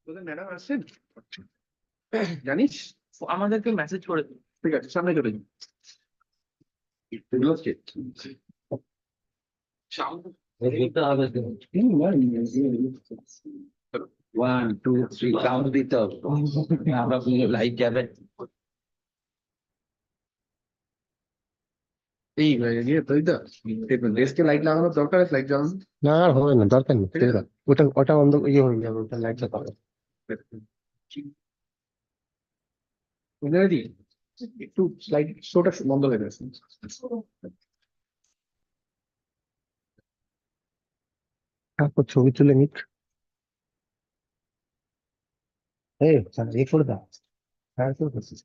তোদের ম্যাডাম আসছেন জানিস? আমাদেরকে মেসেজ করে দিন। ঠিক আছে, সামনে চলে যান। এগুলো হচ্ছে ওয়ান টু থ্রি কাউন্ট দিতে হবে। আমরা লাইট যাবে। এই ইয়ে তুই তো ডেস্কে লাইট লাগানোর দরকার আছে, লাইট জ্বালানো। না আর হবে না, দরকার নেই। ঠিক আছে, ওটা ওটা অন্ধ ইয়ে হয়ে যাবে, ওটা লাইটটা পাবে। বুঝলি একটু লাইট শোটা বন্ধ হয়ে গেছে। তারপর ছবি তুলে নিক। এই এ করে দাও। হ্যাঁ, কি করছিস?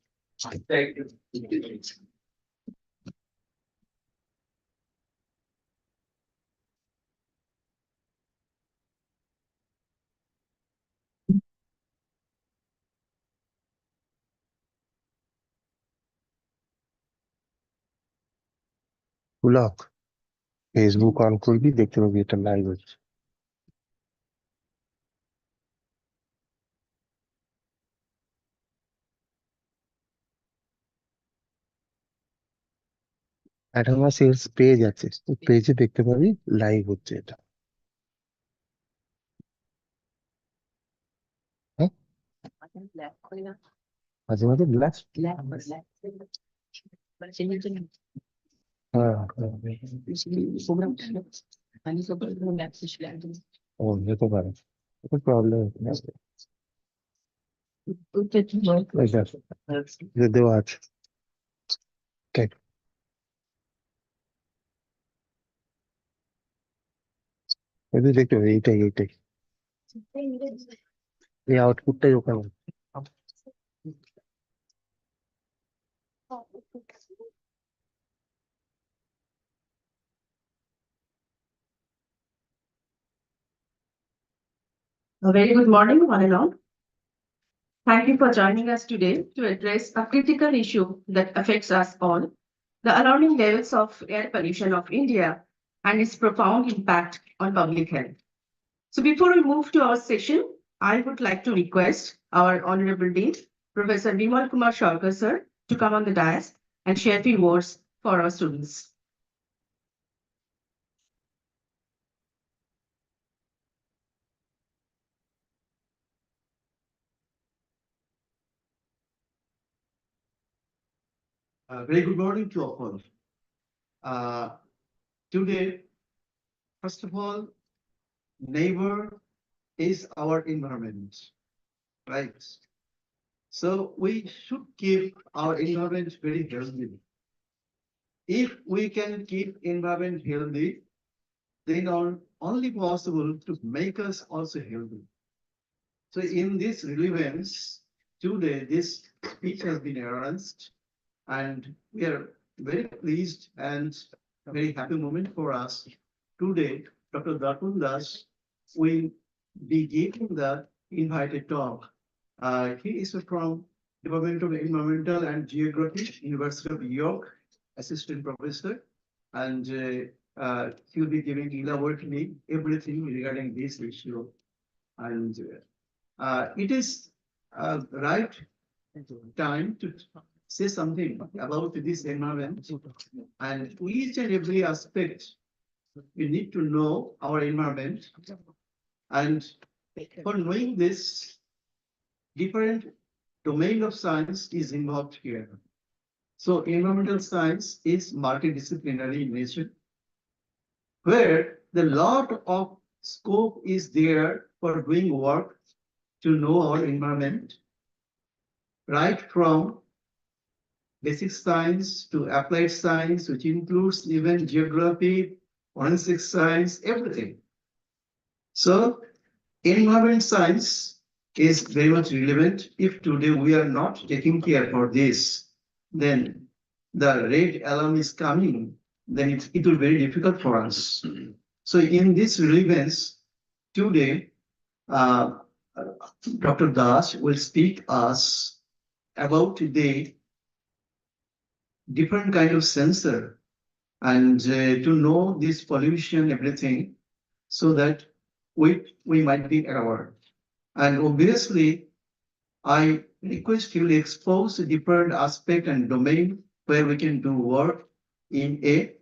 ব্লক ফেসবুক অন করবি, দেখতে পাবি এটা লাইভ হচ্ছে। অ্যাডামাস এর পেজ আছে, পেজে দেখতে পাবি লাইভ হচ্ছে এটা। হ্যাঁ, মাঝে মাঝে ব্ল্যাক। হ্যাঁ হ্যাঁ। ও যেতে পারে, প্রবলেম দেওয়া আছে। ঠিক, এটা দেখতে পাবি, এইটাই এইটাই, এই আউটপুটটাই ওখানে। A very good morning, one and all. Thank you for joining us today to address a critical issue that affects us all, the alarming levels of air pollution of India and its profound impact on public health. So before we move to our session, I would like to request our Honorable Dean, Professor Vimal Kumar Sharkar, sir, to come on the dais and share a few words for our students. Very good morning to all. Today, first of all, neighbor is our environment, right? So we should keep our environment very healthy. If we can keep environment healthy, then only possible to make us also healthy. So in this relevance, today this speech has been arranged, and we are very pleased and very happy moment for us. Today, Dr. Darpun Das will be giving the invited talk. He is from Department of Environmental and Geography, University of New York, assistant professor, and he will be giving elaborately everything regarding this issue. And it is right time to say something about this environment, and each and every aspect we need to know our environment, and for knowing this, different domain of science is involved here. So environmental science is multidisciplinary in nature, where the lot of scope is there for doing work to know our environment, right from basic science to applied science, which includes even geography, forensic science, everything. So environment science is very much relevant. If today we are not taking care for this, then the red alarm is coming, then it will be very difficult for us. So in this relevance, today, Dr. Das will speak us about the different kind of sensor and to know this pollution, everything, so that we might be aware. And obviously, I request you to expose the different aspect and domain where we can do work in a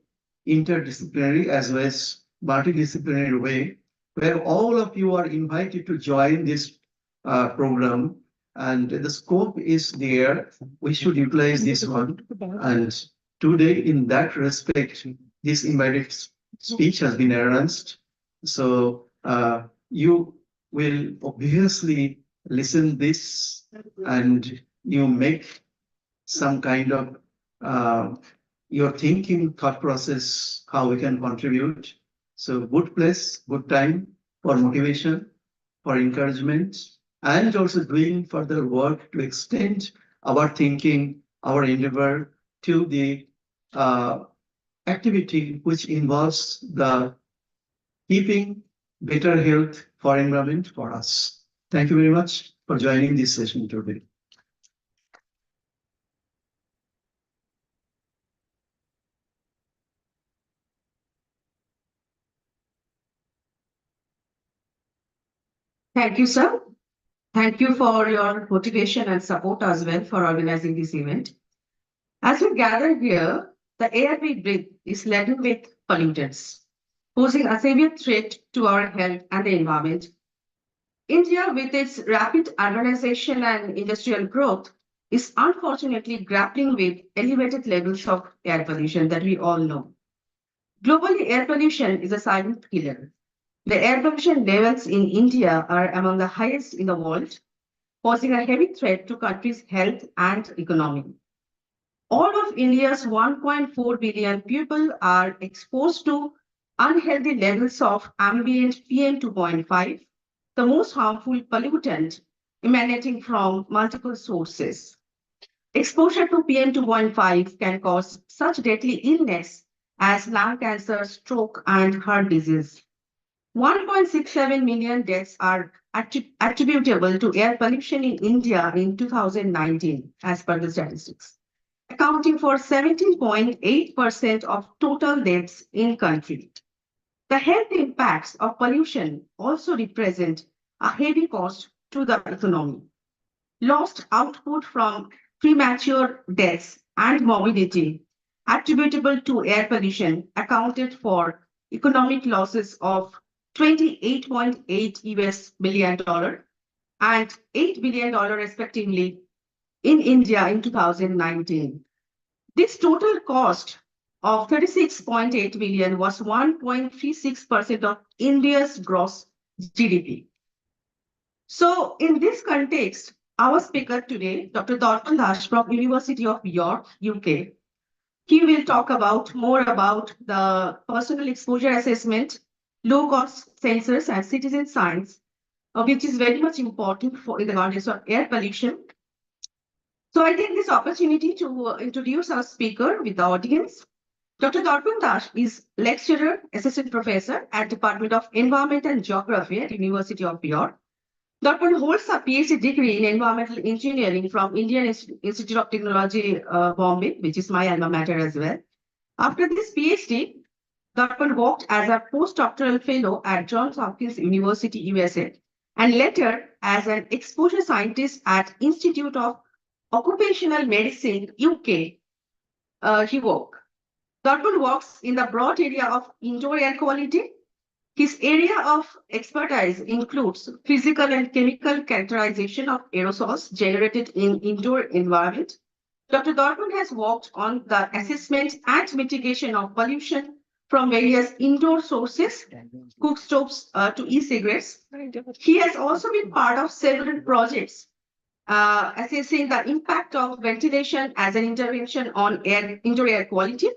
interdisciplinary as well as multidisciplinary way, where all of you are invited to join this program. And the scope is there. We should utilize this one. And today, in that respect, this invited speech has been arranged. So you will obviously listen this and you make some kind of your thinking thought process, how we can contribute. So good place, good time for motivation, for encouragement, and also doing further work to extend our thinking, our endeavor to the activity which involves the keeping better health for environment for us. Thank you very much for joining this session today. Thank you, sir. Thank you for your motivation and support as well for organizing this event. As we gather here, the air we breathe is laden with pollutants, posing a severe threat to our health and the environment. India, with its rapid urbanization and industrial growth, is unfortunately grappling with elevated levels of air pollution that we all know. Globally, air pollution is a silent killer. The air pollution levels in India are among the highest in the world, posing a heavy threat to country's health and economy. All of India's 1.4 billion people are exposed to unhealthy levels of ambient PM2.5, the most harmful pollutant emanating from multiple sources. Exposure to PM2.5 can cause such deadly illness as lung cancer, stroke, and heart disease. 1.67 million deaths are attributable to air pollution in India in 2019, as per the statistics, accounting for 17.8% of total deaths in country. The health impacts of pollution also represent a heavy cost to the economy. Lost output from premature deaths and morbidity attributable to air pollution accounted for economic losses of $28.8 billion and $8 billion respectively in India in 2019. This total cost of 36.8 billion was 1.36% of India's gross GDP. So in this context, our speaker today, Dr. Darpan Das from University of York, UK, he will talk more about the personal exposure assessment, low-cost sensors, and citizen science, which is very much important in the context of air pollution. So I take this opportunity to introduce our speaker with the audience. Dr. Darpan Das is lecturer, assistant professor at Department of Environment and Geography at University of York. Darpan holds a PhD degree in environmental engineering from Indian Institute of Technology, Bombay, which is my alma mater as well. After this PhD, Darpan worked as a postdoctoral fellow at Johns Hopkins University, USA, and later as an exposure scientist at Institute of Occupational Medicine, UK. He worked. Darpan works in the broad area of indoor air quality. His area of expertise includes physical and chemical characterization of aerosols generated in indoor environment. Dr. Darpan has worked on the assessment and mitigation of pollution from various indoor sources, cook stoves to e-cigarettes. He has also been part of several projects assessing the impact of ventilation as an intervention on indoor air quality.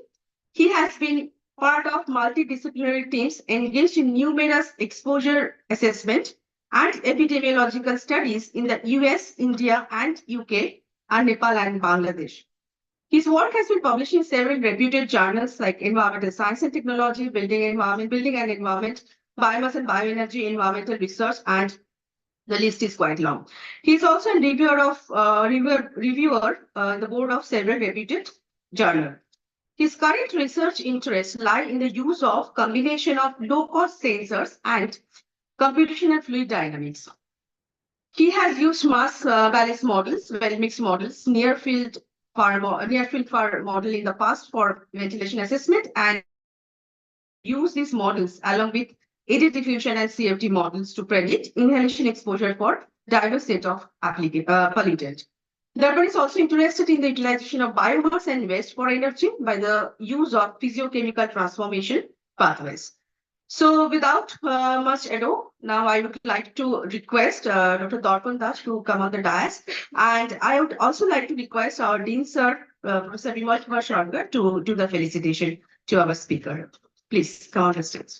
He has been part of multidisciplinary teams engaged in numerous exposure assessment and epidemiological studies in the US, India, and UK, and Nepal and Bangladesh. His work has been published in several reputed journals like Environmental Science and Technology, Building and Environment, Biomass and Bioenergy, Environmental Research, and the list is quite long. He's also a reviewer the board of several reputed journals. His current research interests lie in the use of combination of low-cost sensors and computational fluid dynamics. He has used mass balance models, well mixed models, near field far model in the past for ventilation assessment, and use these models along with eddy diffusion and CFD models to predict inhalation exposure for diverse set of pollutant. Durban is also interested in the utilization of biomass and waste for energy by the use of physiochemical transformation pathways. So without much ado, now I would like to request Dr. Darpan Das to come on the dais. And I would also like to request our Dean Sir, Professor Vimal Kumar Shargar, to do the felicitation to our speaker. Please come on the stage.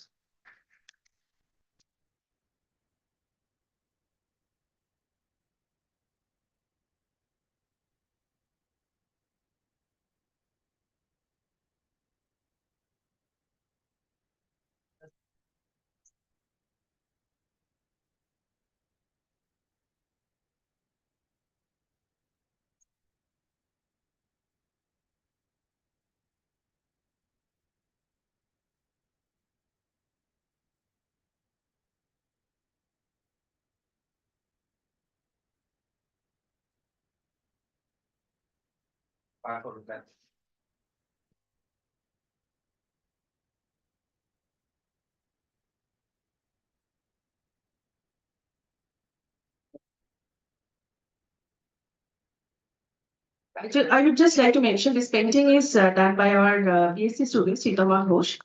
I would just like to mention this painting is done by our BSc student, Sitama Ghosh.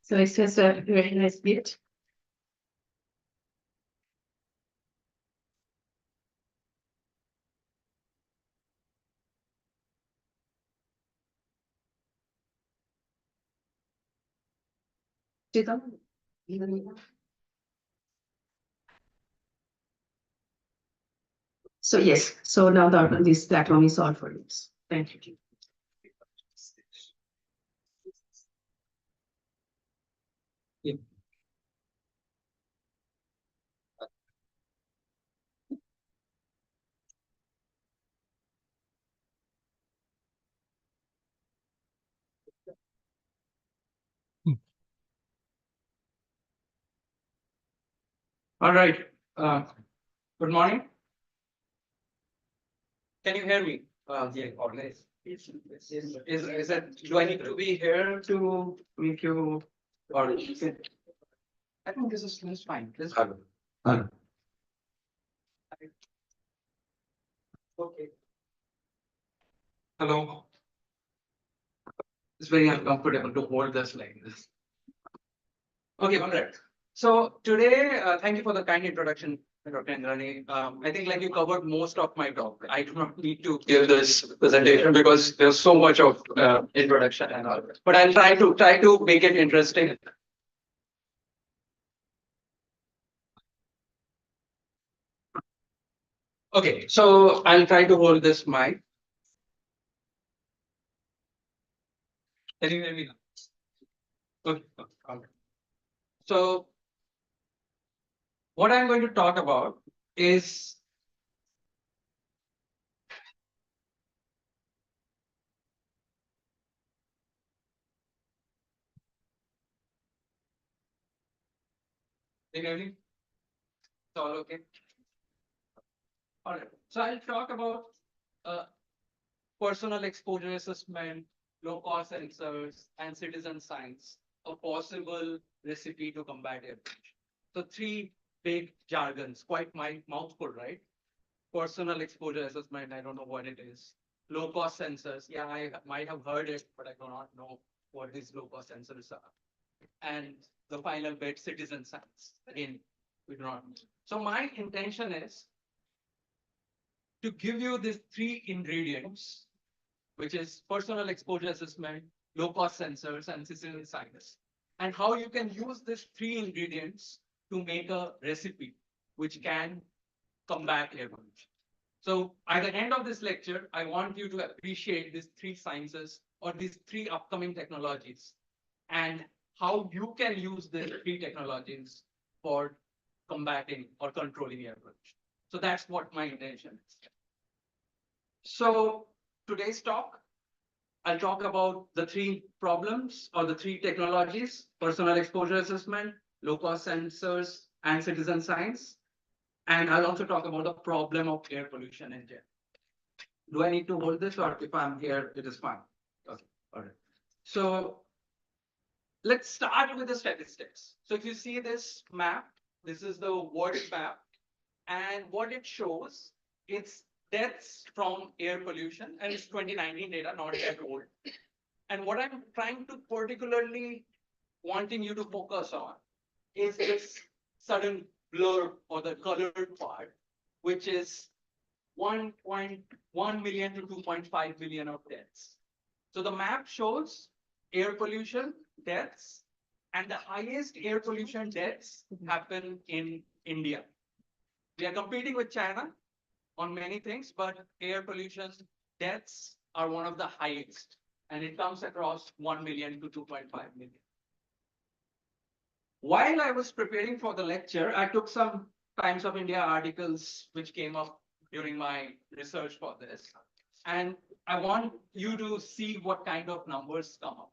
So it's just a very nice bit. Sitama? So yes, so now this platform is all for you. Thank you. All right. Good morning. Can you hear me? Yeah, always. Is it, do I need to be here to make you, or is it? I think this is fine. This is okay. Hello. It's very uncomfortable to hold this like this. Okay, all right. So today, thank you for the kind introduction, Dr. Indrani. I think like you covered most of my talk. I do not need to give this presentation because there's so much of introduction and all. But I'll try to make it interesting. Okay, so I'll try to hold this mic. Can you hear me now? Okay. Okay. So what I'm going to talk about is can you hear me? It's all okay. All right. So I'll talk about personal exposure assessment, low-cost sensors, and citizen science, a possible recipe to combat air pollution. So three big jargons, quite my mouthful, right? Personal exposure assessment, I don't know what it is. Low-cost sensors, yeah, I might have heard it, but I do not know what these low-cost sensors are. And the final bit, citizen science. Again, we do not know. So my intention is to give you these three ingredients, which is personal exposure assessment, low-cost sensors, and citizen science, and how you can use these three ingredients to make a recipe which can combat air pollution. So at the end of this lecture, I want you to appreciate these three sciences or these three upcoming technologies and how you can use these three technologies for combating or controlling air pollution. So that's what my intention is. So today's talk, I'll talk about the three problems or the three technologies: personal exposure assessment, low-cost sensors, and citizen science. And I'll also talk about the problem of air pollution in general. Do I need to hold this, or if I'm here, it is fine? Okay, all right. So let's start with the statistics. So if you see this map, this is the world map, and what it shows, it's deaths from air pollution, and it's 2019 data, not that old. And what I'm trying to particularly wanting you to focus on is this sudden blur or the colored part, which is 1.1 million to 2.5 million of deaths. So the map shows air pollution deaths, and the highest air pollution deaths happen in India. We are competing with China on many things, but air pollution deaths are one of the highest, and it comes across 1 million to 2.5 million. While I was preparing for the lecture, I took some Times of India articles which came up during my research for this. And I want you to see what kind of numbers come up.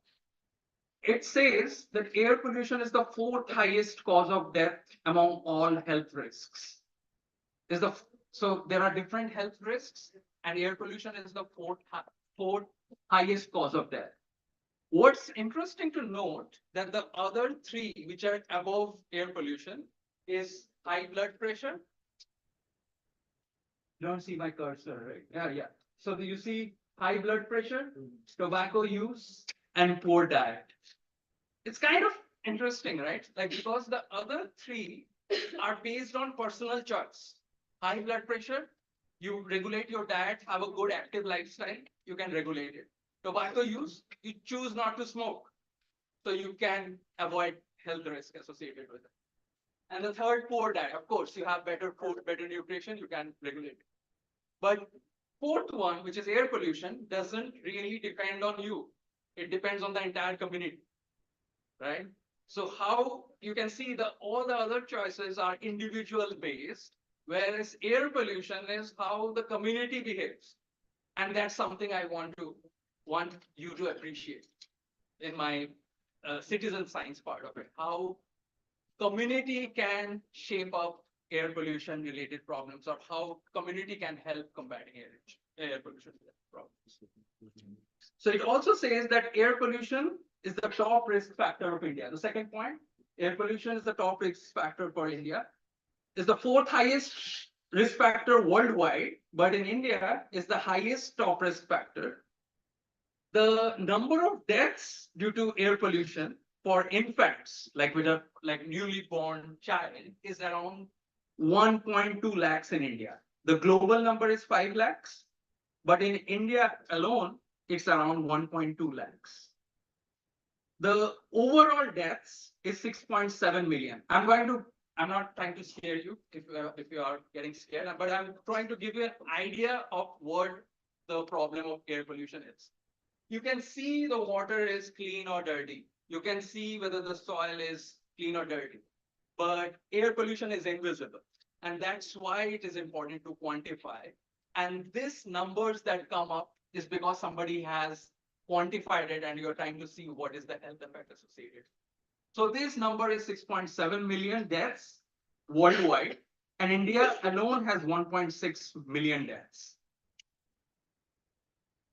It says that air pollution is the fourth highest cause of death among all health risks. So there are different health risks, and air pollution is the fourth highest cause of death. What's interesting to note that the other three, which are above air pollution, is high blood pressure. You don't see my cursor, right? Yeah. So you see high blood pressure, tobacco use, and poor diet. It's kind of interesting, right? Like, because the other three are based on personal choice. High blood pressure, you regulate your diet, have a good active lifestyle, you can regulate it. Tobacco use, you choose not to smoke, so you can avoid health risk associated with it. And the third, poor diet. Of course, you have better food, better nutrition, you can regulate it. But fourth one, which is air pollution, doesn't really depend on you. It depends on the entire community, right? So how you can see that all the other choices are individual based, whereas air pollution is how the community behaves. And that's something I want you to appreciate in my citizen science part of it, how community can shape up air pollution related problems, or how community can help combating air pollution problems. So it also says that air pollution is the top risk factor of India. The second point, air pollution is the top risk factor for India. Is the fourth highest risk factor worldwide, but in India is the highest top risk factor. The number of deaths due to air pollution for infants, like newly born child, is around 1.2 lakhs in India. The global number is 5 lakhs, but in India alone, it's around 1.2 lakhs. The overall deaths is 6.7 million. I'm not trying to scare you if you are getting scared, but I'm trying to give you an idea of what the problem of air pollution is. You can see the water is clean or dirty. You can see whether the soil is clean or dirty, but air pollution is invisible. And that's why it is important to quantify. And these numbers that come up is because somebody has quantified it and you're trying to see what is the health effect associated. So this number is 6.7 million deaths worldwide, and India alone has 1.6 million deaths.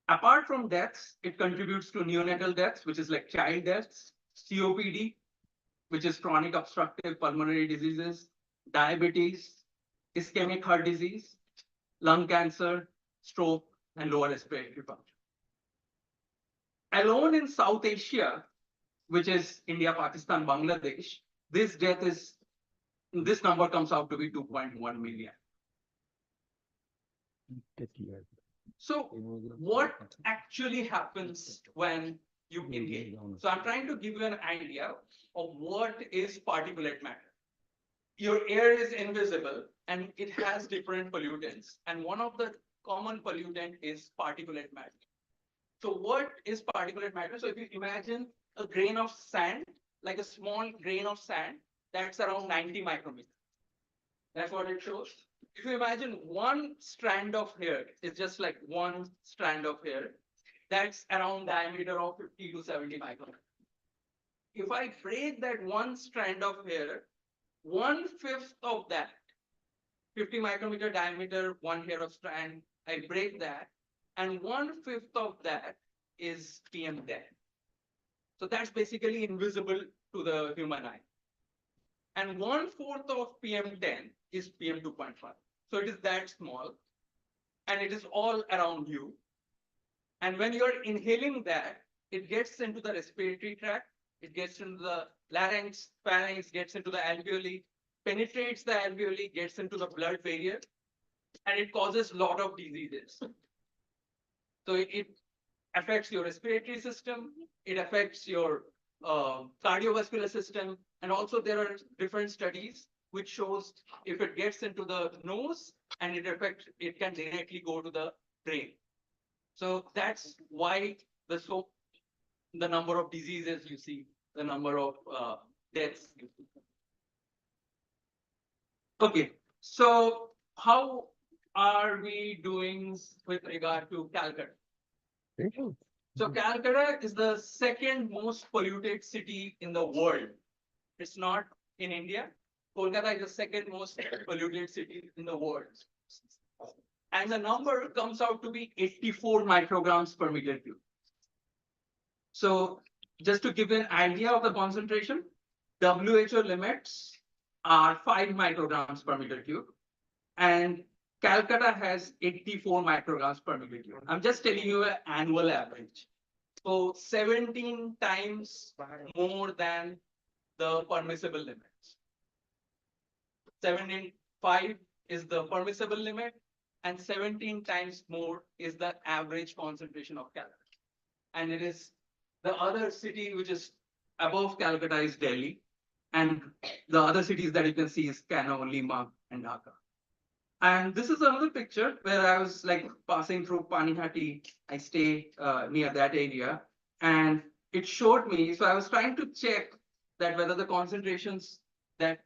Apart from deaths, it contributes to neonatal deaths, which is like child deaths, COPD, which is chronic obstructive pulmonary diseases, diabetes, ischemic heart disease, lung cancer, stroke, and lower respiratory function. Alone in South Asia, which is India, Pakistan, Bangladesh, this number comes out to be 2.1 million. So what actually happens when you inhale? So I'm trying to give you an idea of what is particulate matter. Your air is invisible and it has different pollutants. And one of the common pollutant is particulate matter. So what is particulate matter? So if you imagine a grain of sand, like a small grain of sand, that's around 90 micrometers. That's what it shows. If you imagine one strand of hair is just like one strand of hair, that's around diameter of 50 to 70 micrometers. If I break that one strand of hair, 1/5 of that, 50 micrometer diameter, 1 hair of strand, I break that, and 1/5 of that is PM10. So that's basically invisible to the human eye. And 1/4 of PM10 is PM2.5. So it is that small, and it is all around you. And when you're inhaling that, it gets into the respiratory tract, it gets into the larynx, pharynx, gets into the alveoli, penetrates the alveoli, gets into the blood barrier, and it causes a lot of diseases. So it affects your respiratory system, it affects your cardiovascular system, and also there are different studies which shows if it gets into the nose and it can directly go to the brain. So that's why the number of diseases you see, the number of deaths you see. Okay, so how are we doing with regard to Calcutta? So Calcutta is the second most polluted city in the world. It's not in India. Kolkata is the second most polluted city in the world. And the number comes out to be 84 micrograms per meter cube. So just to give you an idea of the concentration, WHO limits are 5 micrograms per meter cube. And Calcutta has 84 micrograms per meter cube. I'm just telling you an annual average. So 17 times more than the permissible limits. 17.5 is the permissible limit, and 17 times more is the average concentration of Calcutta. And it is the other city which is above Calcutta is Delhi, and the other cities that you can see is Kano, Lima, and Dhaka. And this is another picture where I was like passing through Panihati. I stay near that area, and it showed me. So I was trying to check that whether the concentrations that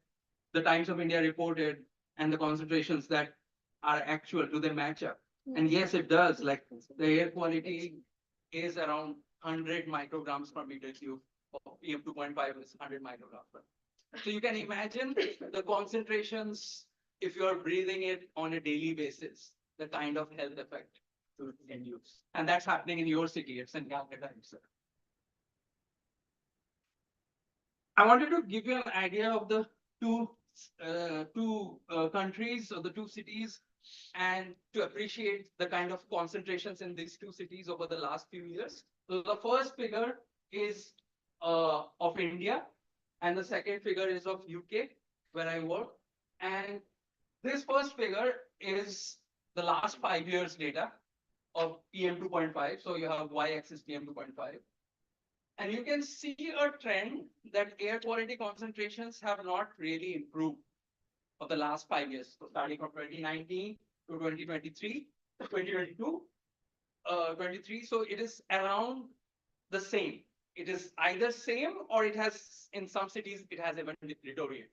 the Times of India reported and the concentrations that are actual, do they match up? And yes, it does. Like the air quality is around 100 micrograms per meter cube. PM2.5 is 100 micrograms per. So you can imagine the concentrations if you are breathing it on a daily basis, the kind of health effect to induce. And that's happening in your city, it's in Calcutta itself. I wanted to give you an idea of the two countries or the two cities, and to appreciate the kind of concentrations in these two cities over the last few years. So the first figure is of India, and the second figure is of UK, where I work. And this first figure is the last 5 years data of PM2.5. So you have y-axis PM2.5. And you can see a trend that air quality concentrations have not really improved for the last 5 years. So starting from 2019 to 2023, 2022, 23. So it is around the same. It is either same or it has, in some cities, it has even deteriorated.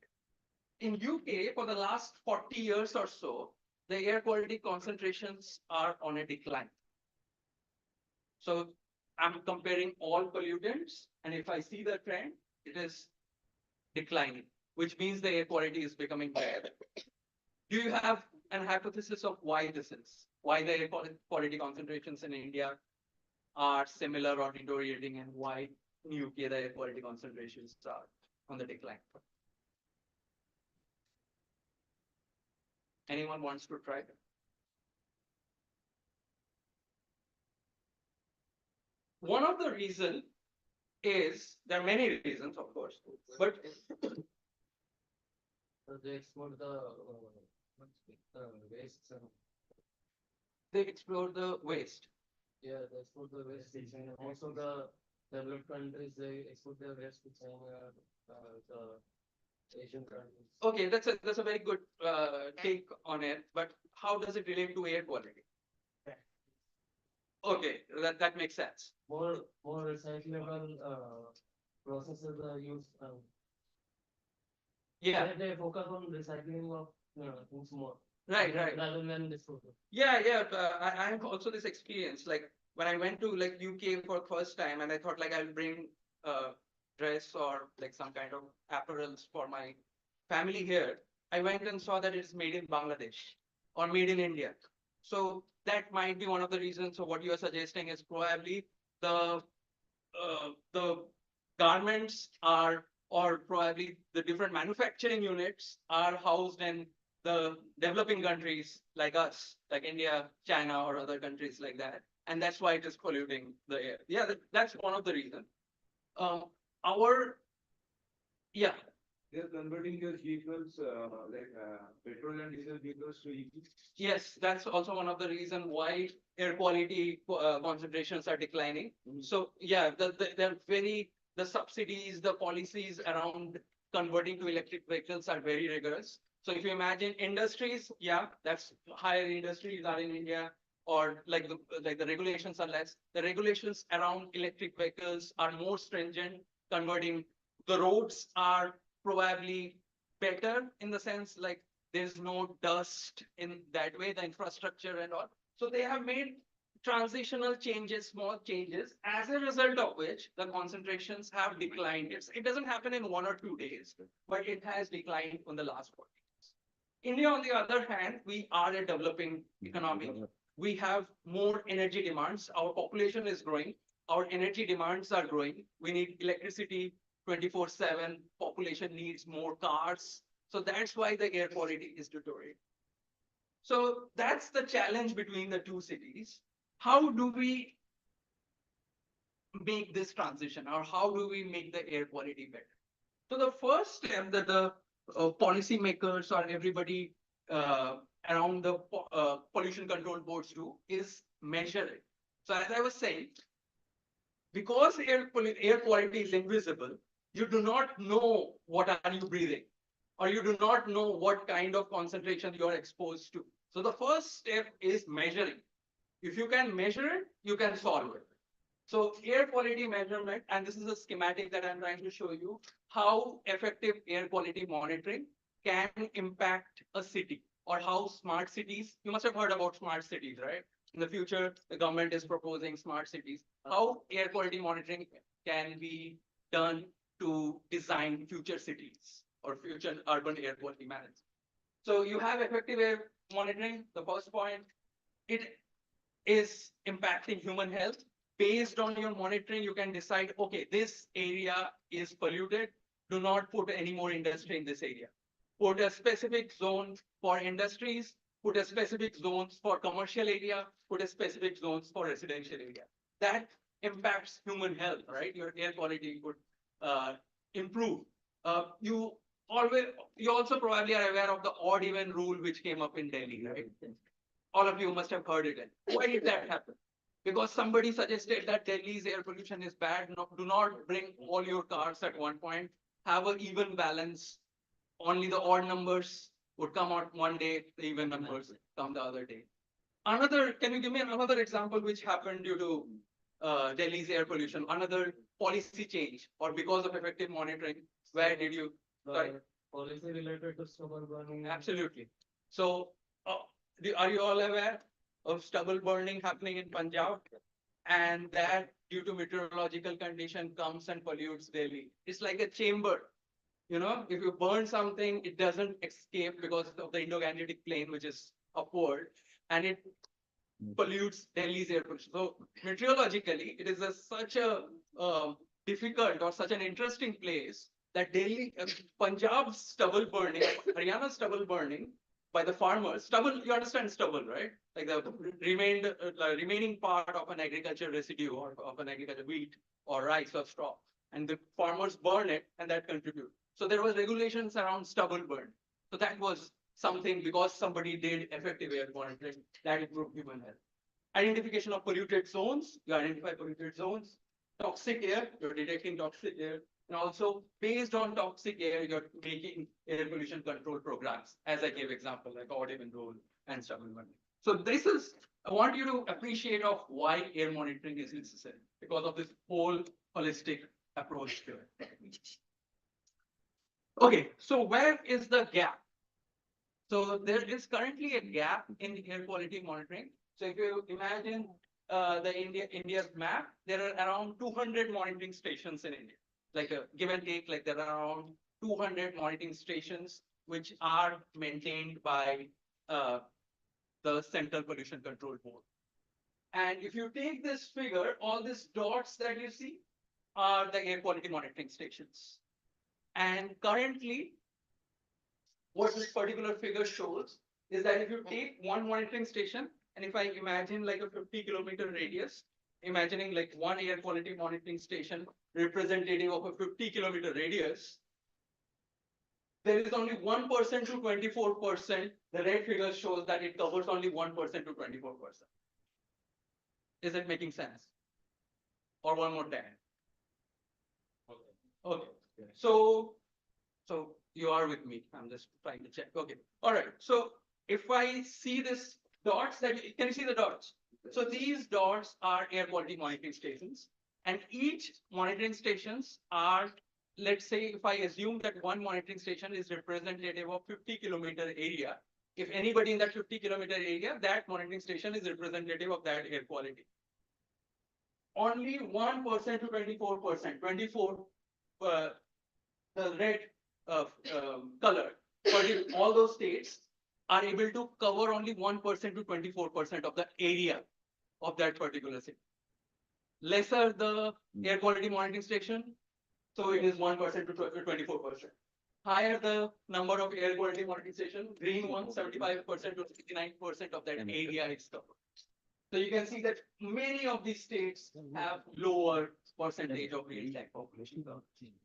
In UK, for the last 40 years or so, the air quality concentrations are on a decline. So I'm comparing all pollutants, and if I see the trend, it is declining, which means the air quality is becoming better. Do you have an hypothesis of why this is? Why the air quality concentrations in India are similar or deteriorating, and why in UK the air quality concentrations are on the decline? Anyone wants to try? One of the reasons is, there are many reasons, of course, but they explore the waste. they explore the waste. Yeah, they explore the waste. And also the developed countries, they export their waste to China, the Asian countries. Okay, that's a very good take on it, but how does it relate to air quality? Okay, that makes sense. More recyclable processes are used. Yeah, They focus on recycling of things more. right. Rather than disposal. Yeah. I have also this experience. Like when I went to like UK for the first time, and I thought like I'll bring dress or like some kind of apparels for my family here, I went and saw that it's made in Bangladesh or made in India. So that might be one of the reasons. So what you are suggesting is probably the garments are, or probably the different manufacturing units are housed in the developing countries like us, like India, China, or other countries like that. And that's why it is polluting the air. Yeah, that's one of the reasons. Our, yeah, They're converting those vehicles, petrol and diesel vehicles to EVs. yes, that's also one of the reasons why air quality concentrations are declining. So yeah, the subsidies, the policies around converting to electric vehicles are very rigorous. So if you imagine industries, yeah, that's higher industries are in India, or like the regulations are less. The regulations around electric vehicles are more stringent. Converting the roads are probably better in the sense like there's no dust in that way, the infrastructure and all. So they have made transitional changes, small changes, as a result of which the concentrations have declined. It doesn't happen in 1 or 2 days, but it has declined in the last 40 years. India, on the other hand, we are a developing economy. We have more energy demands. Our population is growing. Our energy demands are growing. We need electricity 24/7. Population needs more cars. So that's why the air quality is deteriorating. So that's the challenge between the two cities. How do we make this transition, or how do we make the air quality better? So the first step that the policymakers or everybody around the pollution control boards do is measure it. So as I was saying, because air quality is invisible, you do not know what are you breathing, or you do not know what kind of concentration you are exposed to. So the first step is measuring. If you can measure it, you can solve it. So air quality measurement, and this is a schematic that I'm trying to show you, how effective air quality monitoring can impact a city, or how smart cities, you must have heard about smart cities, right? In the future, the government is proposing smart cities, how air quality monitoring can be done to design future cities or future urban air quality management. So you have effective air monitoring, the first point, it is impacting human health. Based on your monitoring, you can decide, okay, this area is polluted. Do not put any more industry in this area. Put a specific zone for industries, put a specific zones for commercial area, put a specific zones for residential area. That impacts human health, right? Your air quality could improve. You also probably are aware of the odd even rule which came up in Delhi, right? All of you must have heard it. Why did that happen? Because somebody suggested that Delhi's air pollution is bad. No, do not bring all your cars at one point. Have an even balance. Only the odd numbers would come out one day, the even numbers come the other day. Can you give me another example which happened due to Delhi's air pollution? Another policy change, or because of effective monitoring? Where did you? Sorry. Policy related to stubble burning. Absolutely. So, are you all aware of stubble burning happening in Punjab? And that, due to meteorological condition, comes and pollutes Delhi. It's like a chamber. You know, if you burn something, it doesn't escape because of the Indo-Gangetic plain, which is upward, and it pollutes Delhi's air pollution. So meteorologically, it is such a difficult or such an interesting place that Delhi, Punjab's stubble burning, Haryana's stubble burning by the farmers. Stubble, you understand stubble, right? Like the remaining part of an agricultural residue, or of an agricultural wheat or rice or straw, and the farmers burn it, and that contributes. So there was regulations around stubble burn. So that was something, because somebody did effective air monitoring, that improved human health. Identification of polluted zones, you identify polluted zones. Toxic air, you're detecting toxic air. And also, based on toxic air, you're making air pollution control programs, as I gave example, like odd even rule and stubble burning. So I want you to appreciate of why air monitoring is necessary, because of this whole holistic approach to it. Okay, so where is the gap? So there is currently a gap in air quality monitoring. So if you imagine India's map, there are around 200 monitoring stations in India. Like a give and take, like there are around 200 monitoring stations, which are maintained by the Central Pollution Control Board. And if you take this figure, all these dots that you see are the air quality monitoring stations. And currently, what this particular figure shows is that if you take one monitoring station, and if I imagine like a 50-kilometer radius, imagining like one air quality monitoring station representative of a 50-kilometer radius, there is only 1% to 24%. The red figure shows that it covers only 1% to 24%. Is it making sense? Or one more time? Okay. So you are with me. I'm just trying to check. Okay. All right. So if I see this dots, can you see the dots? So these dots are air quality monitoring stations, and each monitoring stations are, let's say, if I assume that one monitoring station is representative of 50-kilometer area, if anybody in that 50-kilometer area, that monitoring station is representative of that air quality. Only 1% to 24%, 24, the red color, but in all those states are able to cover only 1% to 24% of the area of that particular city. Lesser the air quality monitoring station, so it is 1% to 24%. Higher the number of air quality monitoring stations, green one, 75% to 69% of that area is covered. So you can see that many of these states have lower percentage of real time population.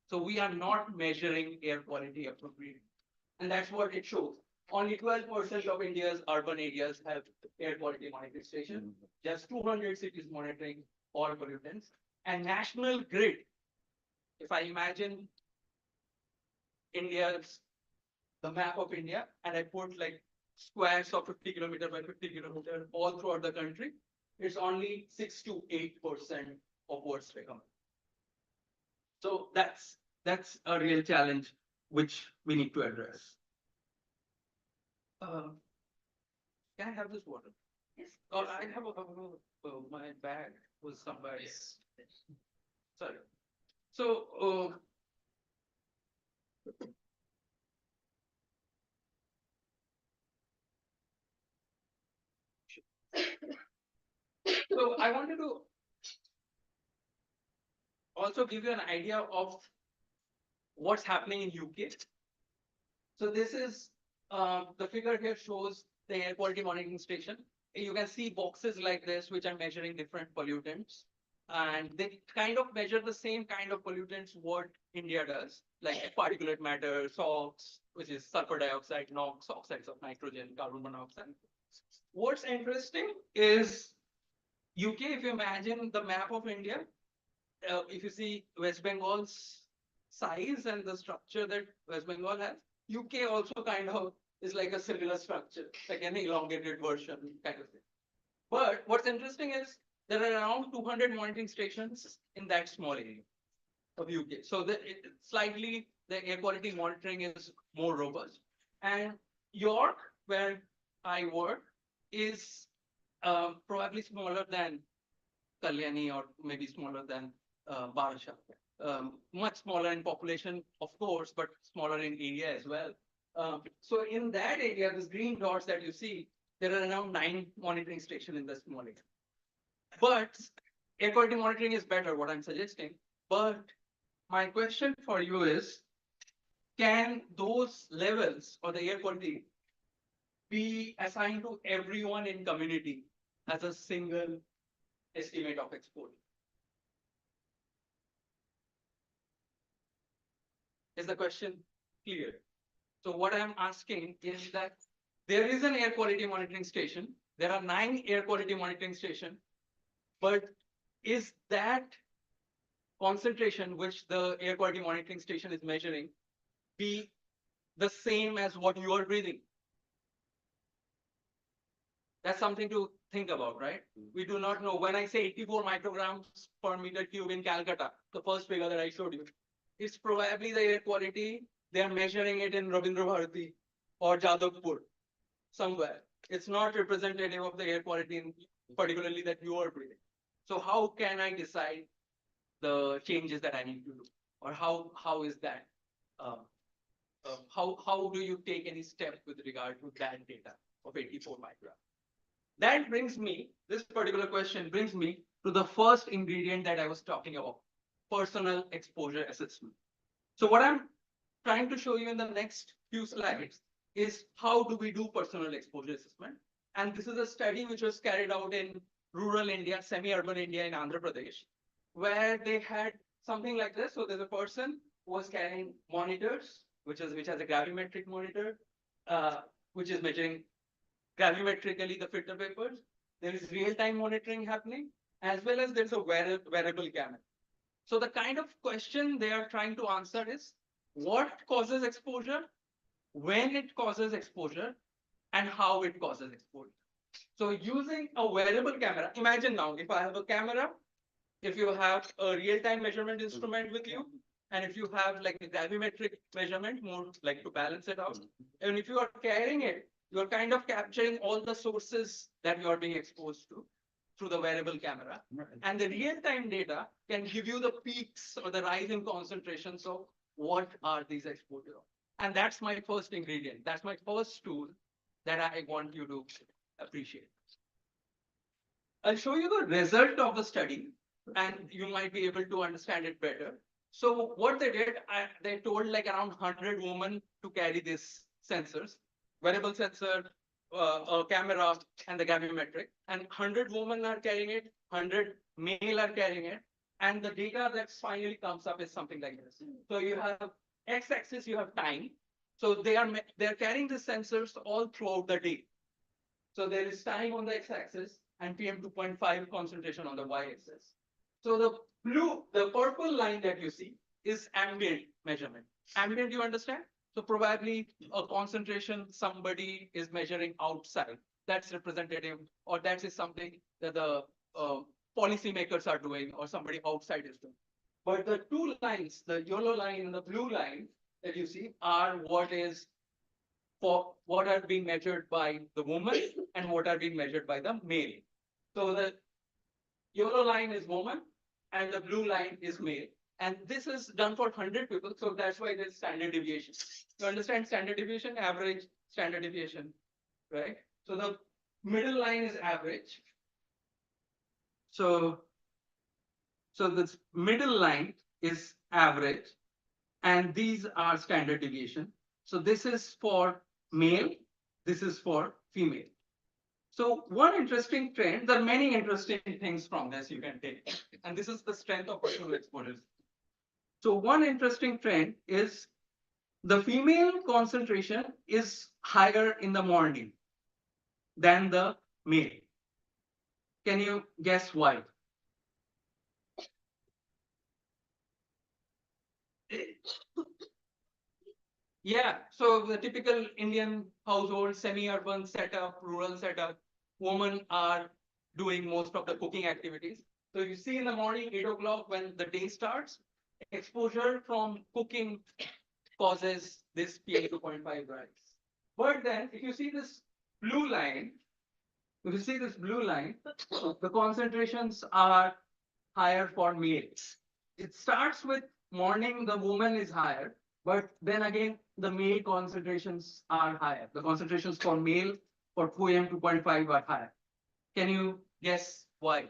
So we are not measuring air quality appropriately. And that's what it shows. Only 12% of India's urban areas have air quality monitoring station. Just 200 cities monitoring all pollutants. And national grid, if I imagine the map of India, and I put like squares of 50-kilometer by 50-kilometer all throughout the country, it's only 6 to 8% of what's recommended. So that's a real challenge which we need to address. Can I have this water? Yes. Oh, I have my bag was somewhere. Yes. Sorry. So so I wanted to also give you an idea of what's happening in UK. So this is the figure here shows the air quality monitoring station. You can see boxes like this which are measuring different pollutants, and they kind of measure the same kind of pollutants what India does, like particulate matter, SOx, which is sulfur dioxide, NOx, oxides of nitrogen, carbon monoxide. What's interesting is UK, if you imagine the map of India, if you see West Bengal's size and the structure that West Bengal has, UK also kind of is like a similar structure, like an elongated version kind of thing. But what's interesting is there are around 200 monitoring stations in that small area of UK. So slightly the air quality monitoring is more robust. And York, where I work, is probably smaller than Kalyani or maybe smaller than Barasha. Much smaller in population, of course, but smaller in area as well. So in that area, these green dots that you see, there are around 9 monitoring stations in the small area. But air quality monitoring is better, what I'm suggesting. But my question for you is, can those levels or the air quality be assigned to everyone in community as a single estimate of exposure? Is the question clear? So what I'm asking is that there is an air quality monitoring station. There are 9 air quality monitoring stations, but is that concentration which the air quality monitoring station is measuring be the same as what you are breathing? That's something to think about, right? We do not know. When I say 84 micrograms per meter cube in Calcutta, the first figure that I showed you, it's probably the air quality. They are measuring it in Rabindra Bharati or Jadavpur, somewhere. It's not representative of the air quality, particularly that you are breathing. So how can I decide the changes that I need to do? Or how is that how do you take any step with regard to that data of 84 micrograms? That brings me, this particular question brings me to the first ingredient that I was talking about, personal exposure assessment. So what I'm trying to show you in the next few slides is how do we do personal exposure assessment? And this is a study which was carried out in rural India, semi-urban India in Andhra Pradesh, where they had something like this. So there's a person who was carrying monitors, which has a gravimetric monitor, which is measuring gravimetrically the filter papers. There is real-time monitoring happening, as well as there's a wearable camera. So the kind of question they are trying to answer is what causes exposure, when it causes exposure, and how it causes exposure. So using a wearable camera, imagine now if I have a camera, if you have a real-time measurement instrument with you, and if you have like a gravimetric measurement, more like to balance it out, and if you are carrying it, you're kind of capturing all the sources that you are being exposed to through the wearable camera. And the real-time data can give you the peaks or the rise in concentrations of what are these exposures. And that's my first ingredient. That's my first tool that I want you to appreciate. I'll show you the result of the study and you might be able to understand it better. So what they did, they told like around 100 women to carry these sensors, wearable sensor, a camera, and the gravimetric. And 100 women are carrying it, 100 male are carrying it. And the data that finally comes up is something like this. So you have x-axis, you have time. So they are carrying the sensors all throughout the day. So there is time on the x-axis and PM 2.5 concentration on the y-axis. So the purple line that you see is ambient measurement. Ambient, you understand? So probably a concentration somebody is measuring outside. That's representative, or that is something that the policymakers are doing, or somebody outside is doing. But the two lines, the yellow line and the blue line that you see, are what are being measured by the woman and what are being measured by the male. So the yellow line is woman and the blue line is male. And this is done for 100 people. So that's why there's standard deviation. You understand standard deviation, average standard deviation, right? So the middle line is average. So this middle line is average and these are standard deviation. So this is for male, this is for female. So one interesting trend, there are many interesting things from this you can take, and this is the strength of personal exposures. So one interesting trend is the female concentration is higher in the morning than the male. Can you guess why? Yeah, so the typical Indian household, semi-urban setup, rural setup, women are doing most of the cooking activities. So you see in the morning, 8 o'clock when the day starts, exposure from cooking causes this PM 2.5 rise. But then if you see this blue line, the concentrations are higher for males. It starts with morning, the woman is higher, but then again, the male concentrations are higher. The concentrations for male for PM 2.5 are higher. Can you guess why?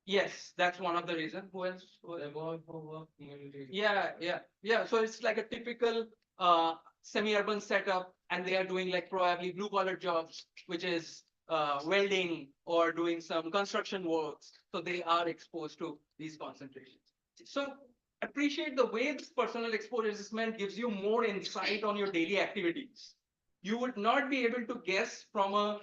Yes, that's one of the reasons. Who else? Yeah. So it's like a typical semi-urban setup, and they are doing like probably blue-collar jobs, which is welding or doing some construction works. So they are exposed to these concentrations. So appreciate the way this personal exposure assessment gives you more insight on your daily activities. You would not be able to guess from a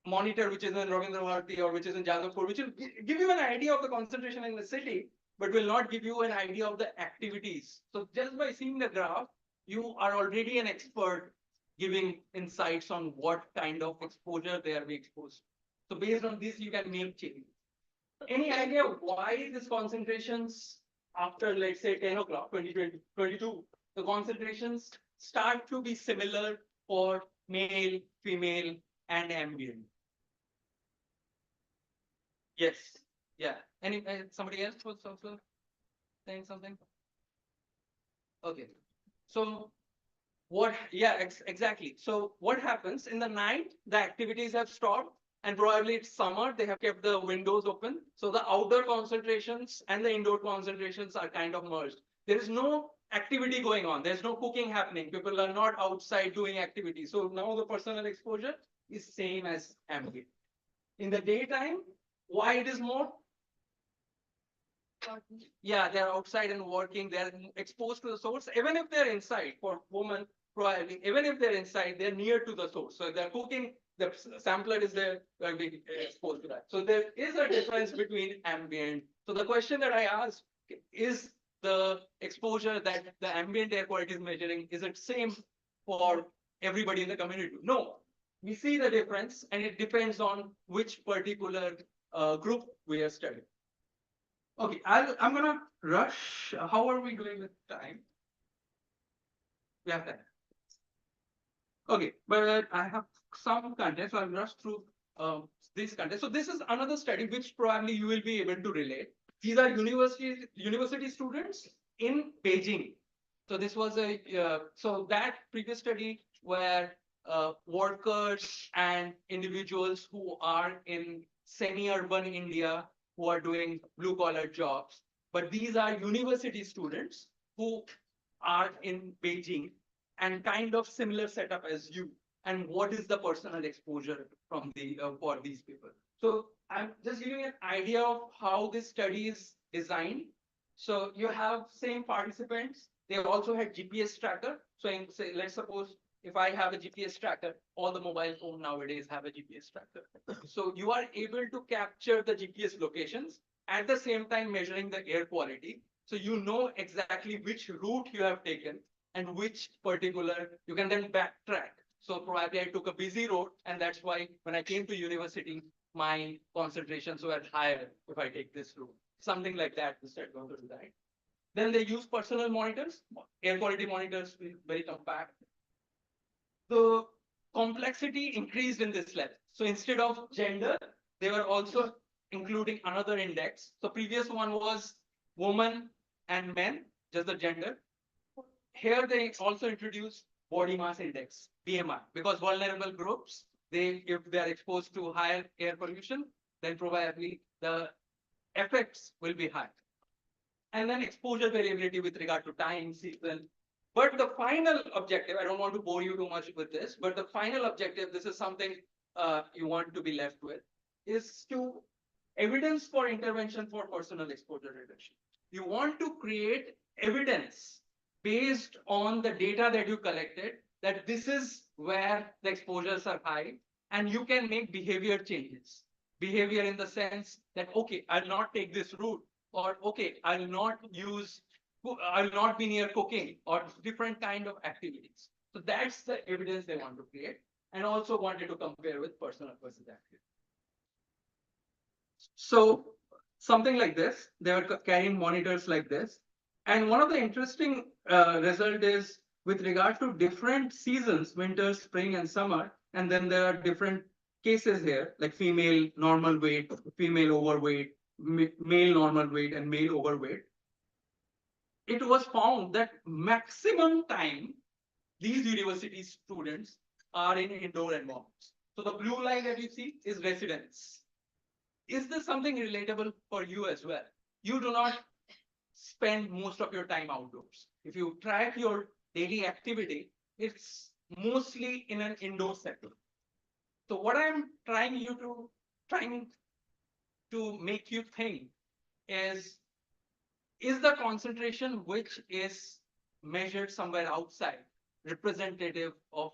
monitor which is in Ravindra Bharati or which is in Jadavpur, which will give you an idea of the concentration in the city, but will not give you an idea of the activities. So just by seeing the graph, you are already an expert giving insights on what kind of exposure they are being exposed. So based on this, you can make changes. Any idea why these concentrations after, let's say, 10 o'clock, 2022, the concentrations start to be similar for male, female, and ambient? Yes. Yeah. Somebody else was also? saying something? Okay. So what, yeah, exactly. So what happens in the night, the activities have stopped and probably it's summer, they have kept the windows open. So the outdoor concentrations and the indoor concentrations are kind of merged. There is no activity going on. There's no cooking happening. People are not outside doing activities. So now the personal exposure is same as ambient. In the daytime, why it is more? Yeah, they're outside and working, they're exposed to the source. Even if they're inside, for women, probably, even if they're inside, they're near to the source. So if they're cooking, the sampler is there, they're being exposed to that. So there is a difference between ambient. So the question that I asked is the exposure that the ambient air quality is measuring, is it same for everybody in the community? No. We see the difference and it depends on which particular group we are studying. Okay, I'm gonna rush. How are we doing with time? We have time. Okay, but I have some content, so I'll rush through this content. So this is another study which probably you will be able to relate. These are university students in Beijing. So this was a so that previous study where workers and individuals who are in semi-urban India who are doing blue-collar jobs, but these are university students who are in Beijing and kind of similar setup as you. And what is the personal exposure from the for these people? So I'm just giving an idea of how this study is designed. So you have same participants. They also had GPS tracker. So in, say, let's suppose if I have a GPS tracker, all the mobile phone nowadays have a GPS tracker. So you are able to capture the GPS locations at the same time measuring the air quality. So you know exactly which route you have taken and which particular, you can then backtrack. So probably I took a busy road and that's why when I came to university, my concentrations were higher if I take this route. Something like that, the study going to do that. Then they use personal monitors, air quality monitors, very compact. The complexity increased in this level. So instead of gender, they were also including another index. So previous one was women and men, just the gender. Here they also introduced body mass index, BMI, because vulnerable groups, if they are exposed to higher air pollution, then probably the effects will be high. And then exposure variability with regard to time, season. But the final objective, I don't want to bore you too much with this, but the final objective, this is something you want to be left with, is to evidence for intervention for personal exposure reduction. You want to create evidence based on the data that you collected, that this is where the exposures are high, and you can make behavior changes. Behavior in the sense that, okay, I'll not take this route, or okay, I'll not be near cooking, or different kind of activities. So that's the evidence they want to create, and also wanted to compare with personal versus active. So something like this, they were carrying monitors like this. And one of the interesting result is with regard to different seasons, winter, spring, and summer. And then there are different cases here, like female normal weight, female overweight, male normal weight, and male overweight. It was found that maximum time these university students are in indoor environments. So the blue line that you see is residence. Is this something relatable for you as well? You do not spend most of your time outdoors. If you track your daily activity, it's mostly in an indoor setting. So what I'm trying to make you think is the concentration which is measured somewhere outside representative of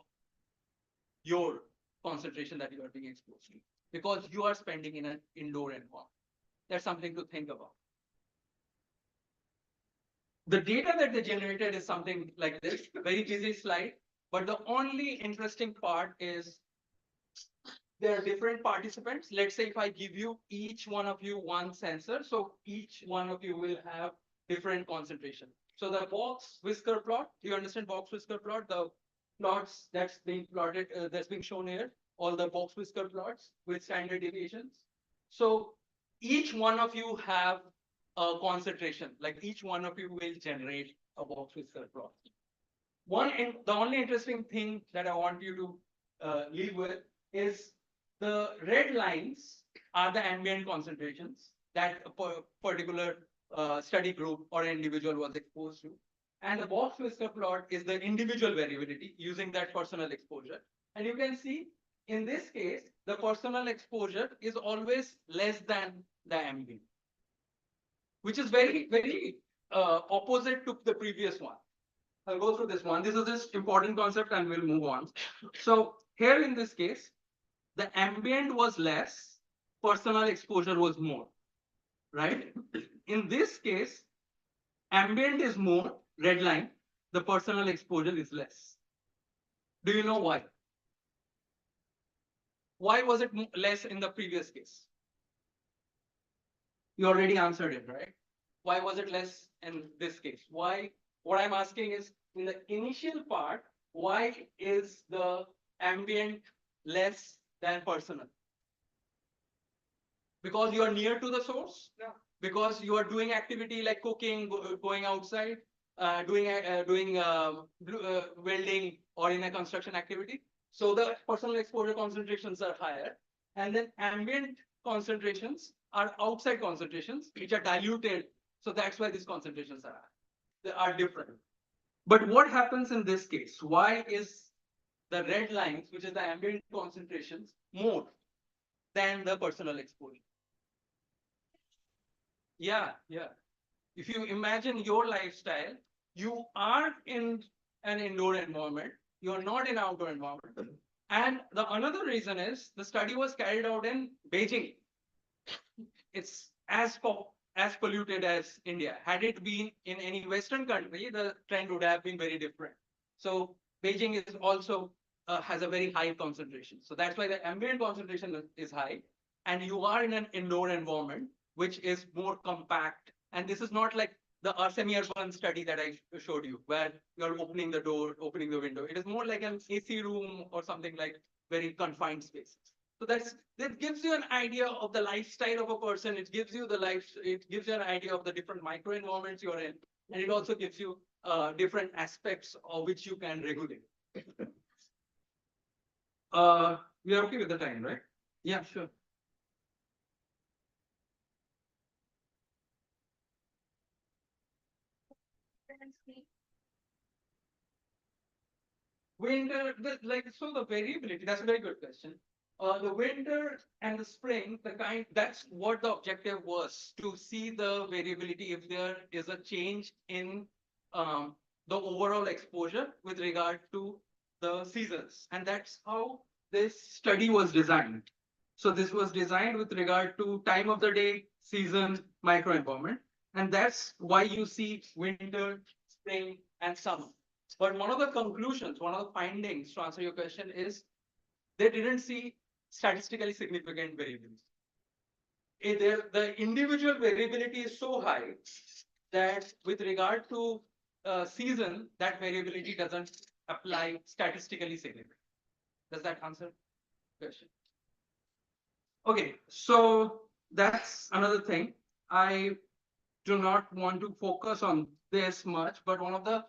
your concentration that you are being exposed to? Because you are spending in an indoor environment. That's something to think about. The data that they generated is something like this, very busy slide, but the only interesting part is there are different participants. Let's say if I give you each one of you one sensor, so each one of you will have different concentration. So the box whisker plot, do you understand box whisker plot? The plots that's being plotted, that's being shown here, all the box whisker plots with standard deviations. So each one of you have a concentration, like each one of you will generate a box whisker plot. The only interesting thing that I want you to leave with is the red lines are the ambient concentrations that a particular study group or individual was exposed to. And the box whisker plot is the individual variability using that personal exposure. And you can see in this case, the personal exposure is always less than the ambient, which is very, very opposite to the previous one. I'll go through this one. This is this important concept and we'll move on. So here in this case, the ambient was less, personal exposure was more, right? In this case, ambient is more, red line, the personal exposure is less. Do you know why? Why was it less in the previous case? You already answered it, right? Why was it less in this case? Why? What I'm asking is, in the initial part, why is the ambient less than personal? Because you are near to the source? No. Because you are doing activity like cooking, going outside, doing welding or in a construction activity. So the personal exposure concentrations are higher. And then ambient concentrations are outside concentrations, which are diluted. So that's why these concentrations are high. They are different. But what happens in this case? Why is the red lines, which is the ambient concentrations, more than the personal exposure? Yeah. If you imagine your lifestyle, you are in an indoor environment, you're not in outdoor environment. And the another reason is the study was carried out in Beijing. It's as polluted as India. Had it been in any Western country, the trend would have been very different. So Beijing is also has a very high concentration. So that's why the ambient concentration is high. And you are in an indoor environment, which is more compact. And this is not like the semi-urban study that I showed you, where you're opening the door, opening the window. It is more like an AC room or something like very confined spaces. So that gives you an idea of the lifestyle of a person. It gives you an idea of the different micro environments you're in, and it also gives you different aspects of which you can regulate. We are okay with the time, right? Yeah, sure. Winter, the variability, that's a very good question. The winter and the spring, that's what the objective was, to see the variability if there is a change in the overall exposure with regard to the seasons. And that's how this study was designed. So this was designed with regard to time of the day, season, microenvironment. And that's why you see winter, spring, and summer. But one of the conclusions, one of the findings to answer your question is they didn't see statistically significant variability. The individual variability is so high that with regard to season, that variability doesn't apply statistically significant. Does that answer the question? Okay, so that's another thing. I do not want to focus on this much, but one of the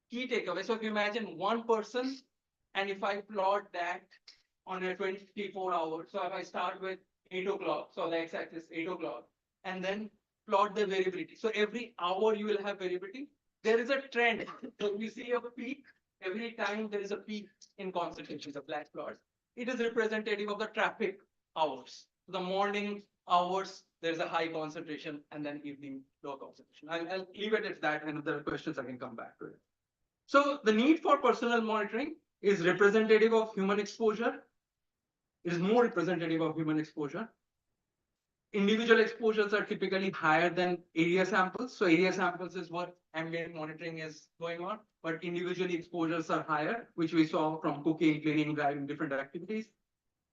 key takeaways. So if you imagine one person, and if I plot that on a 24 hours, so if I start with 8 o'clock, so the x-axis 8 o'clock, and then plot the variability. So every hour you will have variability. There is a trend. So we see a peak every time there is a peak in concentration, the black plots. It is representative of the traffic hours. The morning hours, there's a high concentration, and then evening low concentration. I'll leave it at that, and if there are questions, I can come back to it. So the need for personal monitoring is representative of human exposure. It is more representative of human exposure. Individual exposures are typically higher than area samples. So area samples is what ambient monitoring is going on, but individual exposures are higher, which we saw from cooking, cleaning, driving, different activities.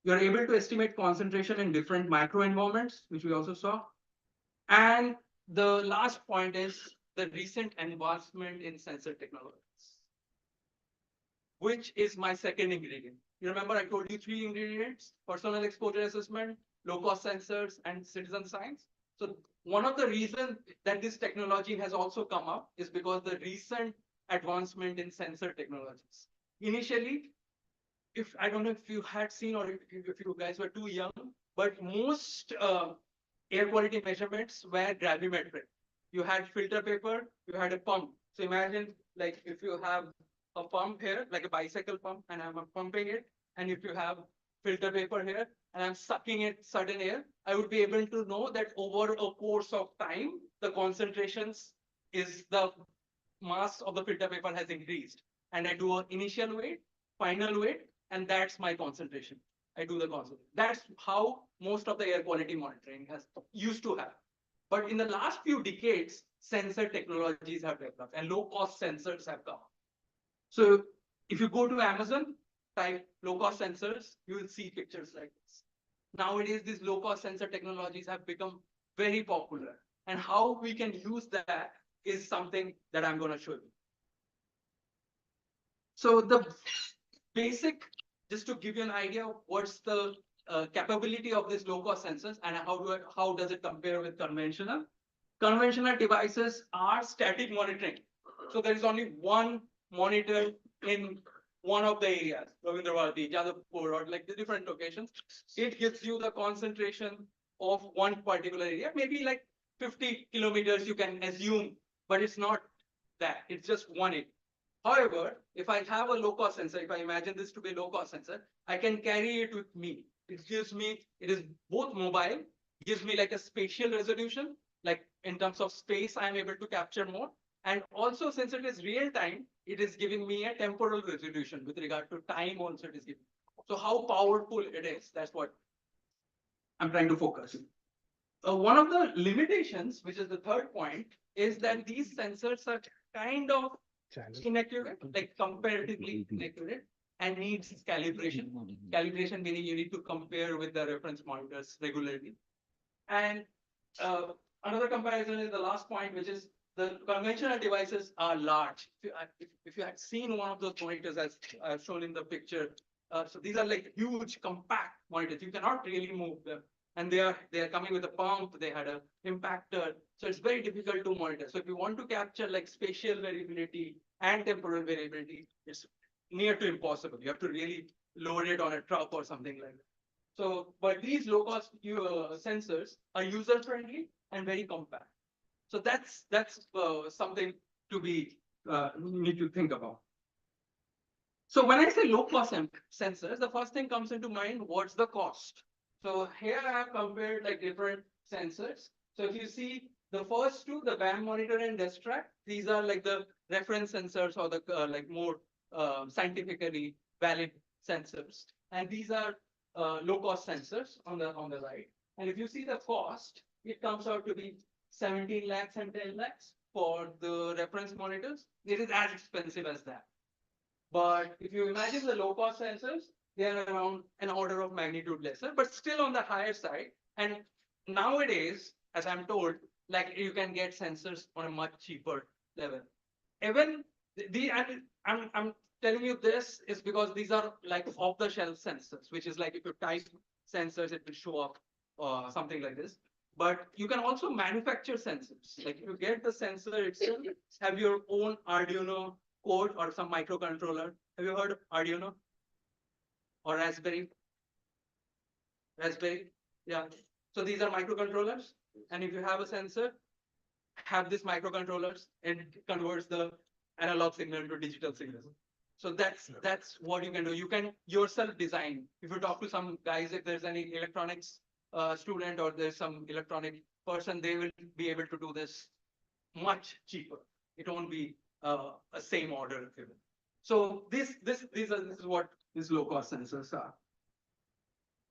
You're able to estimate concentration in different microenvironments, which we also saw. And the last point is the recent advancement in sensor technologies, which is my second ingredient. You remember I told you 3 ingredients: personal exposure assessment, low-cost sensors, and citizen science. So one of the reasons that this technology has also come up is because the recent advancement in sensor technologies. Initially, if I don't know if you had seen or if you guys were too young, but most air quality measurements were gravimetric. You had filter paper, you had a pump. So imagine like if you have a pump here, like a bicycle pump, and I'm pumping it, and if you have filter paper here, and I'm sucking it certain air, I would be able to know that over a course of time, the concentrations is the mass of the filter paper has increased. And I do an initial weight, final weight, and that's my concentration. I do the concentration. That's how most of the air quality monitoring has used to have. But in the last few decades, sensor technologies have developed and low cost sensors have come. So if you go to Amazon, type low cost sensors, you will see pictures like this. Nowadays, these low cost sensor technologies have become very popular. And how we can use that is something that I'm going to show you. So the basic, just to give you an idea of what's the capability of these low cost sensors and how does it compare with conventional? Conventional devices are static monitoring. So there is only one monitor in one of the areas, Ravindravati, Jadavpur, or like the different locations. It gives you the concentration of one particular area, maybe like 50 kilometers you can assume, but it's not that, it's just one area. However, if I have a low cost sensor, if I imagine this to be a low cost sensor, I can carry it with me. It gives me, it is both mobile, gives me like a spatial resolution, like in terms of space, I'm able to capture more. And also, since it is real time, it is giving me a temporal resolution with regard to time also it is giving. So how powerful it is, that's what I'm trying to focus. One of the limitations, which is the third point, is that these sensors are kind of inaccurate, like comparatively inaccurate, and needs calibration. Calibration meaning you need to compare with the reference monitors regularly. And another comparison is the last point, which is the conventional devices are large. If you had seen one of those monitors as I've shown in the picture, so these are like huge, compact monitors. You cannot really move them. And they are coming with a pump, they had a impactor. So it's very difficult to monitor. So if you want to capture like spatial variability and temporal variability, it's near to impossible. You have to really load it on a truck or something like that. So, but these low cost sensors are user friendly and very compact. So that's something to be need to think about. So when I say low cost sensors, the first thing comes into mind, what's the cost? So here I have compared like different sensors. So if you see the first two, the BAM monitor and Destrack, these are like the reference sensors or the like more scientifically valid sensors. And these are low cost sensors on the right. And if you see the cost, it comes out to be 17 lakhs and 10 lakhs for the reference monitors. It is as expensive as that. But if you imagine the low cost sensors, they are around an order of magnitude lesser, but still on the higher side. And nowadays, as I'm told, like you can get sensors on a much cheaper level. Even I'm telling you this is because these are like off the shelf sensors, which is like if you type sensors, it will show up something like this. But you can also manufacture sensors. Like if you get the sensor itself, have your own Arduino code or some microcontroller. Have you heard of Arduino or Raspberry? Raspberry, yeah. So these are microcontrollers, and if you have a sensor, have this microcontrollers, and it converts the analog signal to digital signal. So that's what you can do. You can yourself design. If you talk to some guys, if there's any electronics student or there's some electronic person, they will be able to do this much cheaper. It won't be a same order. So this is what these low cost sensors are.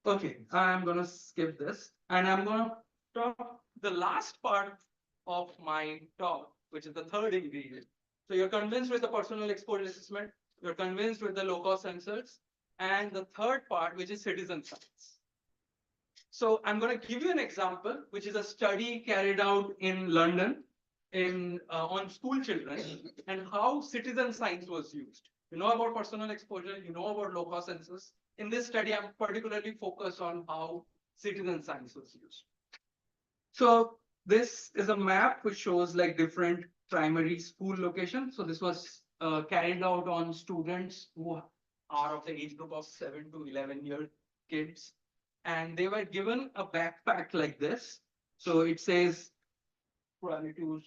Okay, I'm gonna skip this and I'm gonna talk the last part of my talk, which is the third ingredient. So you're convinced with the personal exposure assessment, you're convinced with the low cost sensors, and the third part, which is citizen science. So I'm going to give you an example, which is a study carried out in London on school children and how citizen science was used. You know about personal exposure, you know about low cost sensors. In this study, I'm particularly focused on how citizen science was used. So this is a map which shows like different primary school locations. So this was carried out on students who are of the age group of 7 to 11-year kids. And they were given a backpack like this. So it says, probably too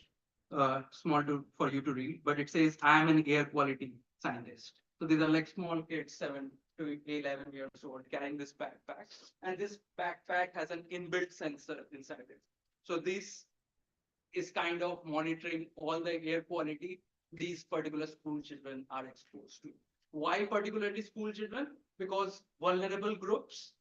small for you to read, but it says, I am an air quality scientist. So these are like small kids, 7 to 11 years old, carrying this backpack. And this backpack has an inbuilt sensor inside it. So this is kind of monitoring all the air quality these particular school children are exposed to. Why particularly school children? Because vulnerable groups,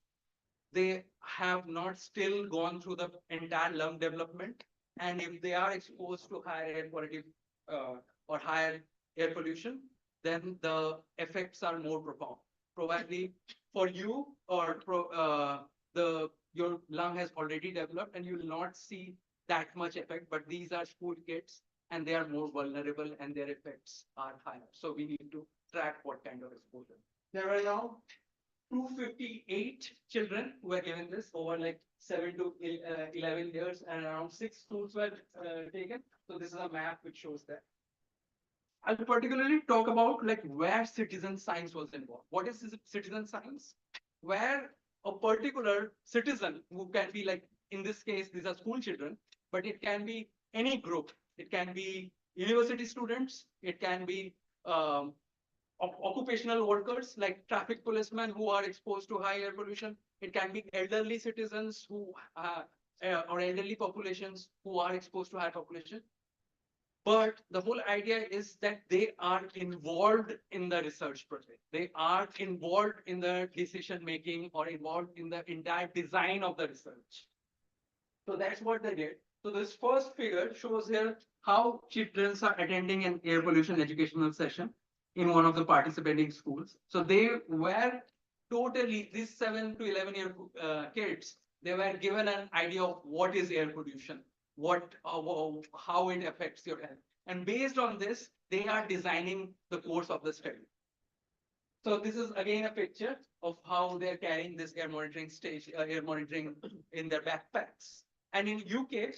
they have not still gone through the entire lung development. And if they are exposed to higher air quality or higher air pollution, then the effects are more profound. Probably for you or your lung has already developed and you will not see that much effect, but these are school kids and they are more vulnerable and their effects are higher. So we need to track what kind of exposure. There are now 258 children who were given this over like 7 to 11 years, and around 6 schools were taken. So this is a map which shows that. I'll particularly talk about like where citizen science was involved. What is citizen science? Where a particular citizen who can be like, in this case, these are school children, but it can be any group. It can be university students. It can be occupational workers like traffic policemen who are exposed to high air pollution. It can be elderly citizens who or elderly populations who are exposed to high population. But the whole idea is that they are involved in the research project. They are involved in the decision making or involved in the entire design of the research. So that's what they did. So this first figure shows here how children are attending an air pollution educational session in one of the participating schools. So they were totally, these 7 to 11-year kids, they were given an idea of what is air pollution, how it affects your health. And based on this, they are designing the course of the study. So this is again a picture of how they're carrying this air monitoring air monitoring in their backpacks. And in UK,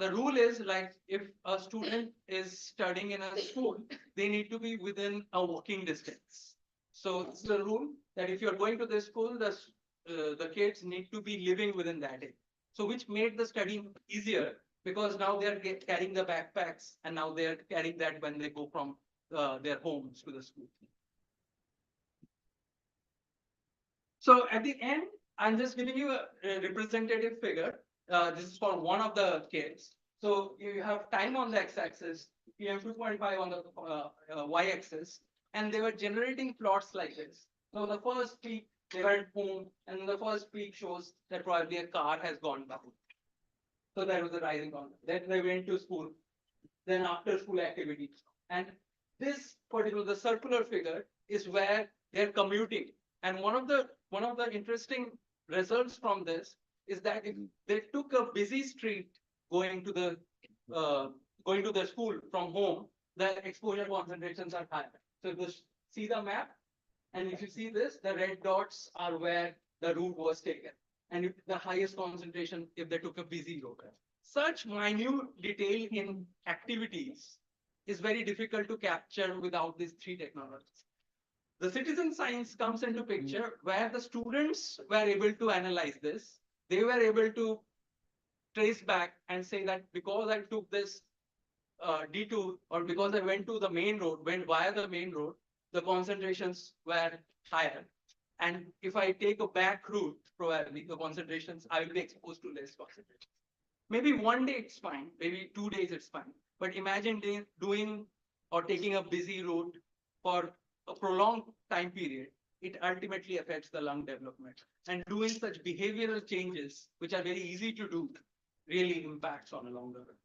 the rule is like if a student is studying in a school, they need to be within a walking distance. So it's the rule that if you're going to this school, the kids need to be living within that area. So which made the study easier because now they're carrying the backpacks and now they're carrying that when they go from their homes to the school. So at the end, I'm just giving you a representative figure. This is for one of the kids. So you have time on the x-axis, you have 2.5 on the y-axis, and they were generating plots like this. So the first peak, they were at home, and the first peak shows that probably a car has gone by. So that was the rising on. Then they went to school, then after school activities. And this particular, the circular figure is where they're commuting. And one of the interesting results from this is that if they took a busy street going to the school from home, the exposure concentrations are higher. So just see the map, and if you see this, the red dots are where the route was taken, and if the highest concentration if they took a busy road. Such minute detail in activities is very difficult to capture without these three technologies. The citizen science comes into picture where the students were able to analyze this. They were able to trace back and say that because I took this detour or because I went to the main road, went via the main road, the concentrations were higher. And if I take a back route, probably the concentrations, I will be exposed to less concentrations. Maybe one day it's fine, maybe 2 days it's fine. But imagine doing or taking a busy route for a prolonged time period, it ultimately affects the lung development. And doing such behavioral changes, which are very easy to do, really impacts on a longer run.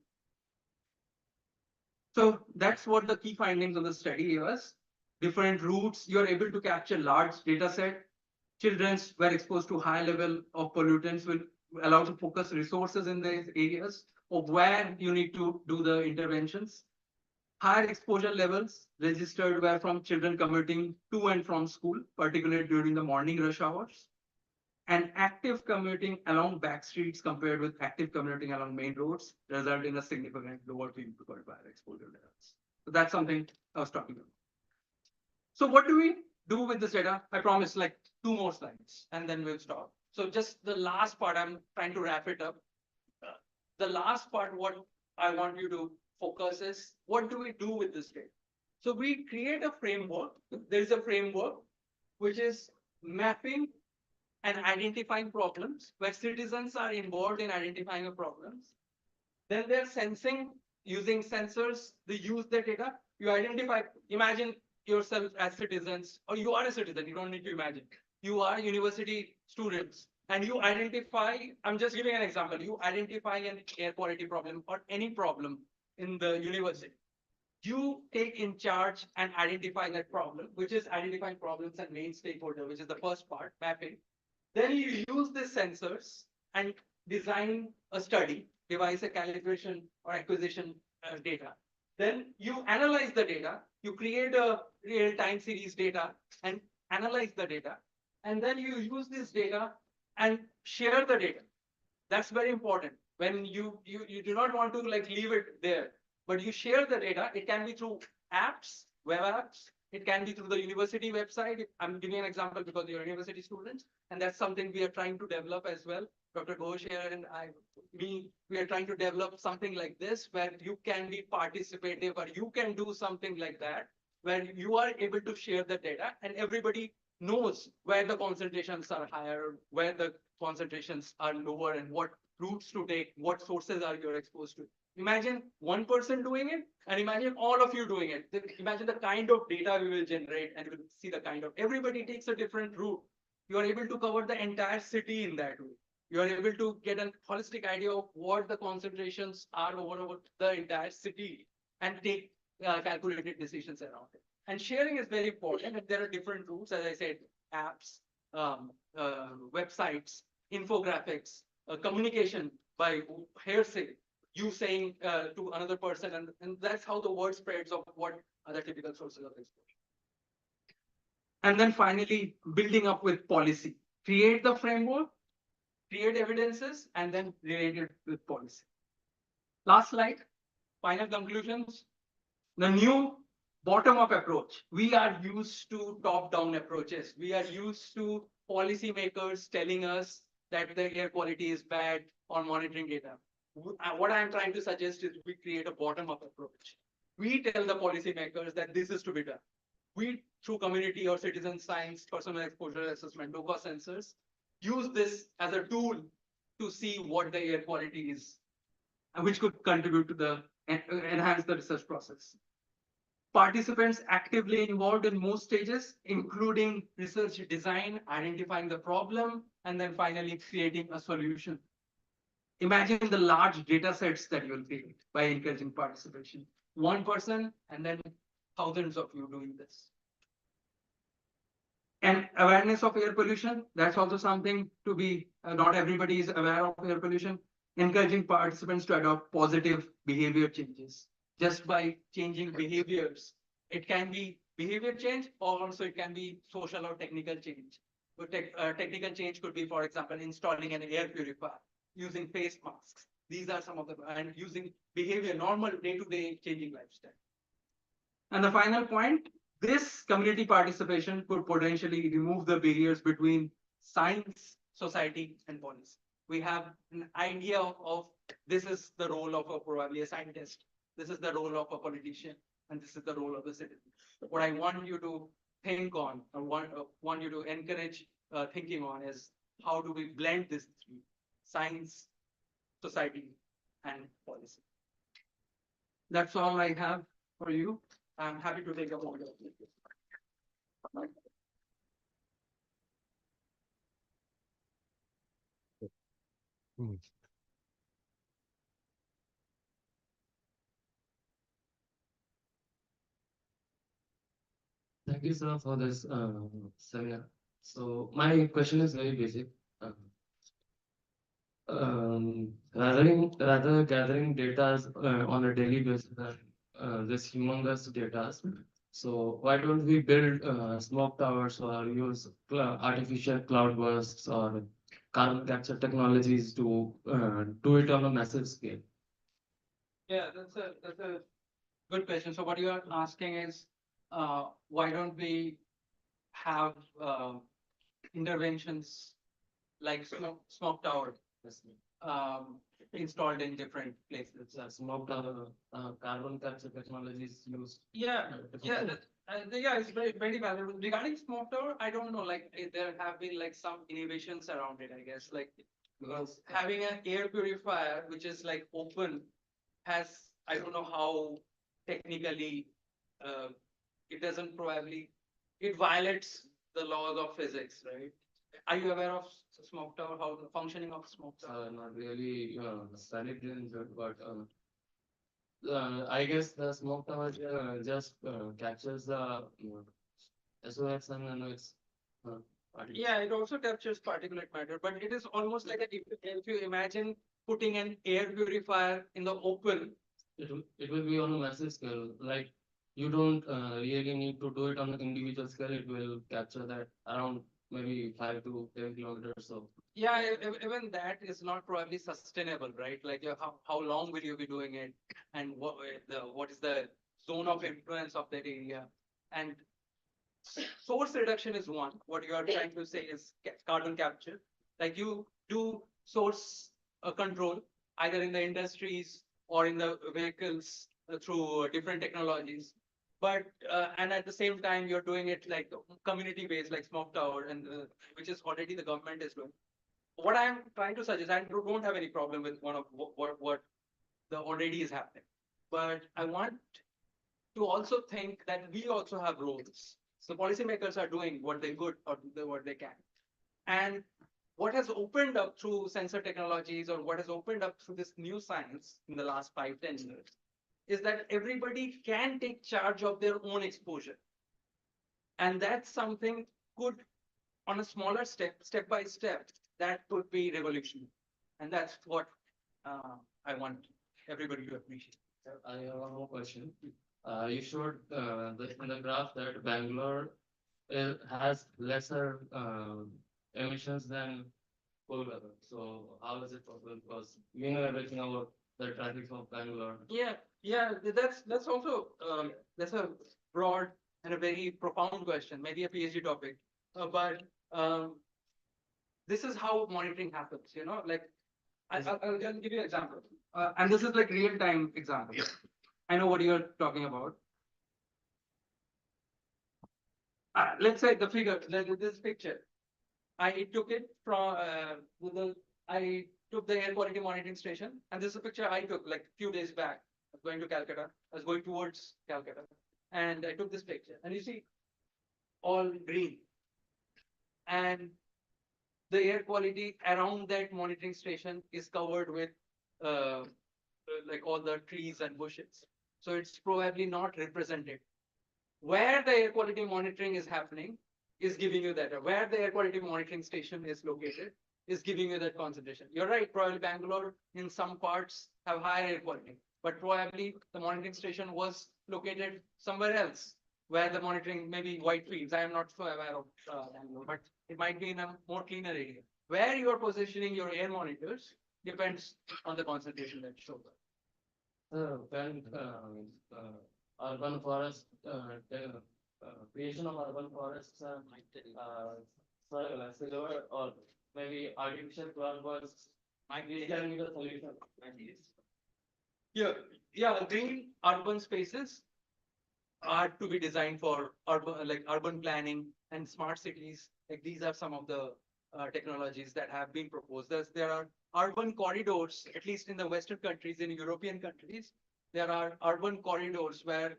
So that's what the key findings of the study was. Different routes, you're able to capture large data set. Children were exposed to high level of pollutants will allow to focus resources in these areas of where you need to do the interventions. Higher exposure levels registered were from children commuting to and from school, particularly during the morning rush hours. And active commuting along back streets compared with active commuting along main roads result in a significant lower field fire exposure levels. So that's something I was talking about. So what do we do with this data? I promise like 2 more slides and then we'll stop. So just the last part, I'm trying to wrap it up. The last part, what I want you to focus is, what do we do with this data? So we create a framework. There is a framework which is mapping and identifying problems where citizens are involved in identifying the problems. Then they're sensing using sensors. They use the data. You identify, imagine yourself as citizens, or you are a citizen. You don't need to imagine. You are university students and you identify, I'm just giving an example. You identify an air quality problem or any problem in the university. You take in charge and identify that problem, which is identifying problems and main stakeholder, which is the first part, mapping. Then you use the sensors and design a study, devise a calibration or acquisition data. Then you analyze the data, you create a real-time series data and analyze the data. And then you use this data and share the data. That's very important. When you do not want to like leave it there, but you share the data. It can be through apps, web apps. It can be through the university website. I'm giving an example because you're university students, and that's something we are trying to develop as well. Dr. Ghosh here and we are trying to develop something like this where you can be participative or you can do something like that, where you are able to share the data and everybody knows where the concentrations are higher, where the concentrations are lower, and what routes to take, what sources are you exposed to. Imagine one person doing it, and imagine all of you doing it. Imagine the kind of data we will generate, and we'll see the kind of, everybody takes a different route. You are able to cover the entire city in that way. You are able to get a holistic idea of what the concentrations are over the entire city and take calculated decisions around it. And sharing is very important. And there are different routes, as I said, apps, websites, infographics, communication by hearsay, you saying to another person, and that's how the word spreads of what are the typical sources of exposure. And then finally, building up with policy. Create the framework, create evidences, and then relate it with policy. Last slide, final conclusions. The new bottom-up approach. We are used to top-down approaches. We are used to policymakers telling us that the air quality is bad or monitoring data. What I'm trying to suggest is we create a bottom-up approach. We tell the policymakers that this is to be done. We, through community or citizen science, personal exposure assessment, low-cost sensors, use this as a tool to see what the air quality is, which could contribute to the enhance the research process. Participants actively involved in most stages, including research design, identifying the problem, and then finally creating a solution. Imagine the large data sets that you will create by encouraging participation. One person and then thousands of you doing this. And awareness of air pollution, that's also something to be, not everybody is aware of air pollution. Encouraging participants to adopt positive behavior changes. Just by changing behaviors, it can be behavior change, or also it can be social or technical change. So technical change could be, for example, installing an air purifier, using face masks. These are some of the, and using behavior, normal day-to-day changing lifestyle. And the final point, this community participation could potentially remove the barriers between science, society, and policy. We have an idea of this is the role of probably a scientist, this is the role of a politician, and this is the role of the citizen. What I want you to think on, or want you to encourage thinking on, is how do we blend these three: science, society, and policy. That's all I have for you. I'm happy to take up all your questions. Hmm. Thank you, sir, for this seminar. So my question is very basic. Rather gathering data on a daily basis, this humongous data, So why don't we build smoke towers or use artificial cloud bursts or carbon capture technologies to do it on a massive scale? Yeah, that's a good question. So what you are asking is, why don't we have interventions like smoke tower Yes, um, installed in different places? smoke tower, carbon capture technologies used. Yeah, yeah, yeah, it's very valuable. Regarding smoke tower, I don't know, like there have been like some innovations around it, I guess, like because having an air purifier which is like open has, I don't know how technically uh, it doesn't probably, it violates the laws of physics, right? Are you aware of smoke tower, how the functioning of smoke tower? Not really studied in it, but I guess the smoke tower just captures the SOx and NOx. Particles. Yeah, it also captures particulate matter, but it is almost like if you imagine putting an air purifier in the open. It will be on a massive scale. Like you don't really need to do it on an individual scale. It will capture that around maybe 5 to 10 kilometers. So Yeah, even that is not probably sustainable, right? Like how long will you be doing it, and what is the zone of influence of that area, and source reduction is one. What you are trying to say is carbon capture. Like you do source control either in the industries or in the vehicles through different technologies. But and at the same time, you're doing it like community based, like smoke tower, and which is already the government is doing. What I'm trying to suggest, I don't have any problem with one of what the already is happening, but I want to also think that we also have roles. So policymakers are doing what they could or what they can. And what has opened up through sensor technologies or what has opened up through this new science in the last 5-10 years is that everybody can take charge of their own exposure. And that's something good on a smaller step by step, that could be revolutionary. And that's what I want everybody to appreciate. I have one more question. You showed in the graph that Bangalore has lesser emissions than Kolkata. So how is it possible? Because we know everything about the traffic of Bangalore. Yeah, that's also that's a broad and a very profound question, maybe a PhD topic. But this is how monitoring happens. Like I'll just give you an example, and this is like real time example. I know what you're talking about. Let's say the figure, this picture. I took it from I took the air quality monitoring station, and this is a picture I took like a few days back. I was going to Calcutta. I was going towards Calcutta, and I took this picture. And you see, all green, and the air quality around that monitoring station is covered with uh, like all the trees and bushes. So it's probably not represented. Where the air quality monitoring is happening is giving you that. Where the air quality monitoring station is located is giving you that concentration. You're right, probably Bangalore in some parts have higher air quality, but probably the monitoring station was located somewhere else where the monitoring, maybe white fields. I am not so aware of Bangalore, but it might be in a more cleaner area. Where you are positioning your air monitors depends on the concentration that shows up. When urban forest creation of urban forests silver or maybe artificial cloudbursts might be the solution. Yeah, green urban spaces are to be designed for urban planning and smart cities. Like these are some of the technologies that have been proposed. There are urban corridors, at least in the Western countries, in European countries, there are urban corridors where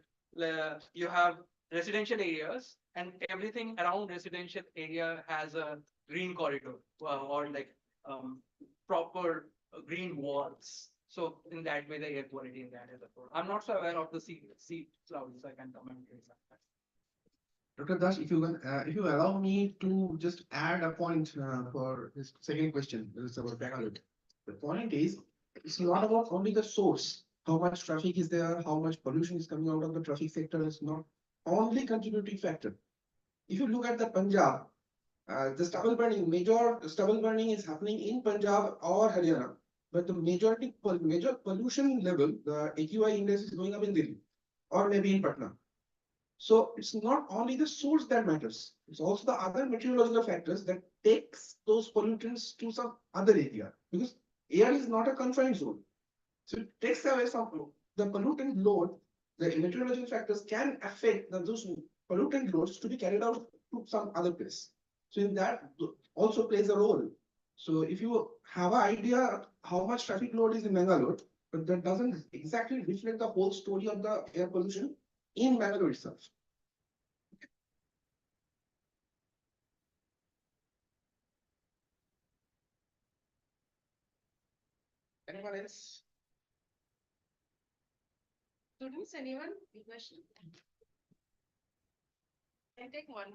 you have residential areas and everything around residential area has a green corridor or like proper green walls. So in that way, the air quality in that is improved. I'm not so aware of the sea clouds. I can comment on that. Dr. Das, if you allow me to just add a point for this second question, this is about Bangalore. The point is, it's not about only the source, how much traffic is there, how much pollution is coming out of the traffic sector is not only contributing factor. If you look at the Punjab, the stubble burning, major stubble burning is happening in Punjab or Haryana, but the major pollution level, the AQI index is going up in Delhi or maybe in Patna. So it's not only the source that matters, it's also the other meteorological factors that takes those pollutants to some other area, because air is not a confined zone. So it takes away some the pollutant load. The meteorological factors can affect those pollutant loads to be carried out to some other place. So in that also plays a role. So if you have an idea how much traffic load is in Bangalore, but that doesn't exactly reflect the whole story of the air pollution in Bangalore itself. Anyone else? Students, anyone? Any question? I take one,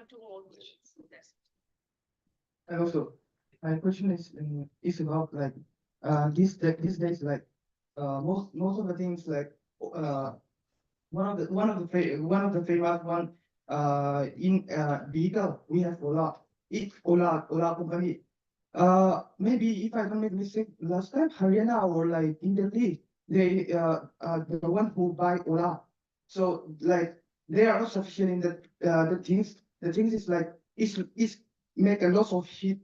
two more questions. That's it. And also, my question is about like these days like most of the things like uh one of the famous one in vehicle we have Ola company. Maybe if I don't make mistake, last time Haryana or like in Delhi, they the one who buy Ola. So like they are not sufficient in the things. The things is like is make a lot of heat.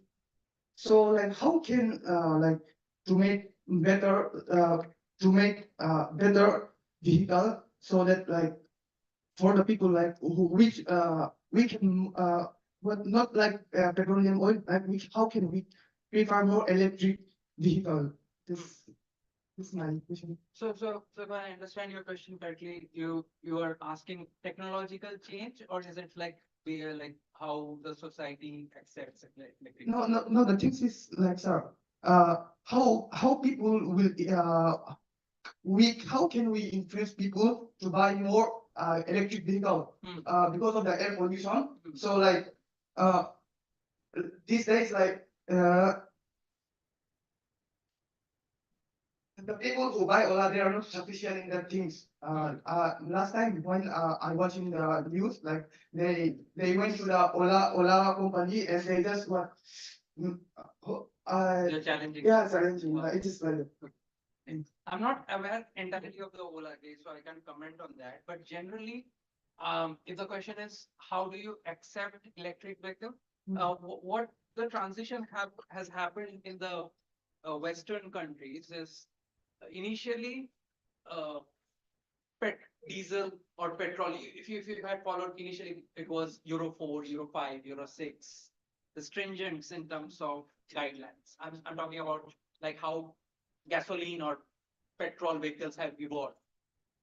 So like how can like to make better vehicle so that like for the people like which we can but not like petroleum oil, like which how can we prefer more electric vehicle? This is my question. So if I understand your question correctly, you are asking technological change, or is it like we are like how the society accepts it, like No, the thing is like sir, how people will how can we influence people to buy more electric vehicle Hmm. because of the air pollution? Hmm. So like uh, these days like the people who buy Ola, they are not sufficient in the things. Last time when I was in the news, like they went to the Ola company and they just what, You're challenging. yeah, challenging. Wow. It is like I'm not aware entirely of the Ola case, so I can't comment on that. But generally, if the question is how do you accept electric vehicle, what the transition has happened in the Western countries is initially uh, pet diesel or petrol. If you had followed initially, it was Euro 4, Euro 5, Euro 6, the stringents in terms of guidelines. I'm talking about like how gasoline or petrol vehicles have evolved.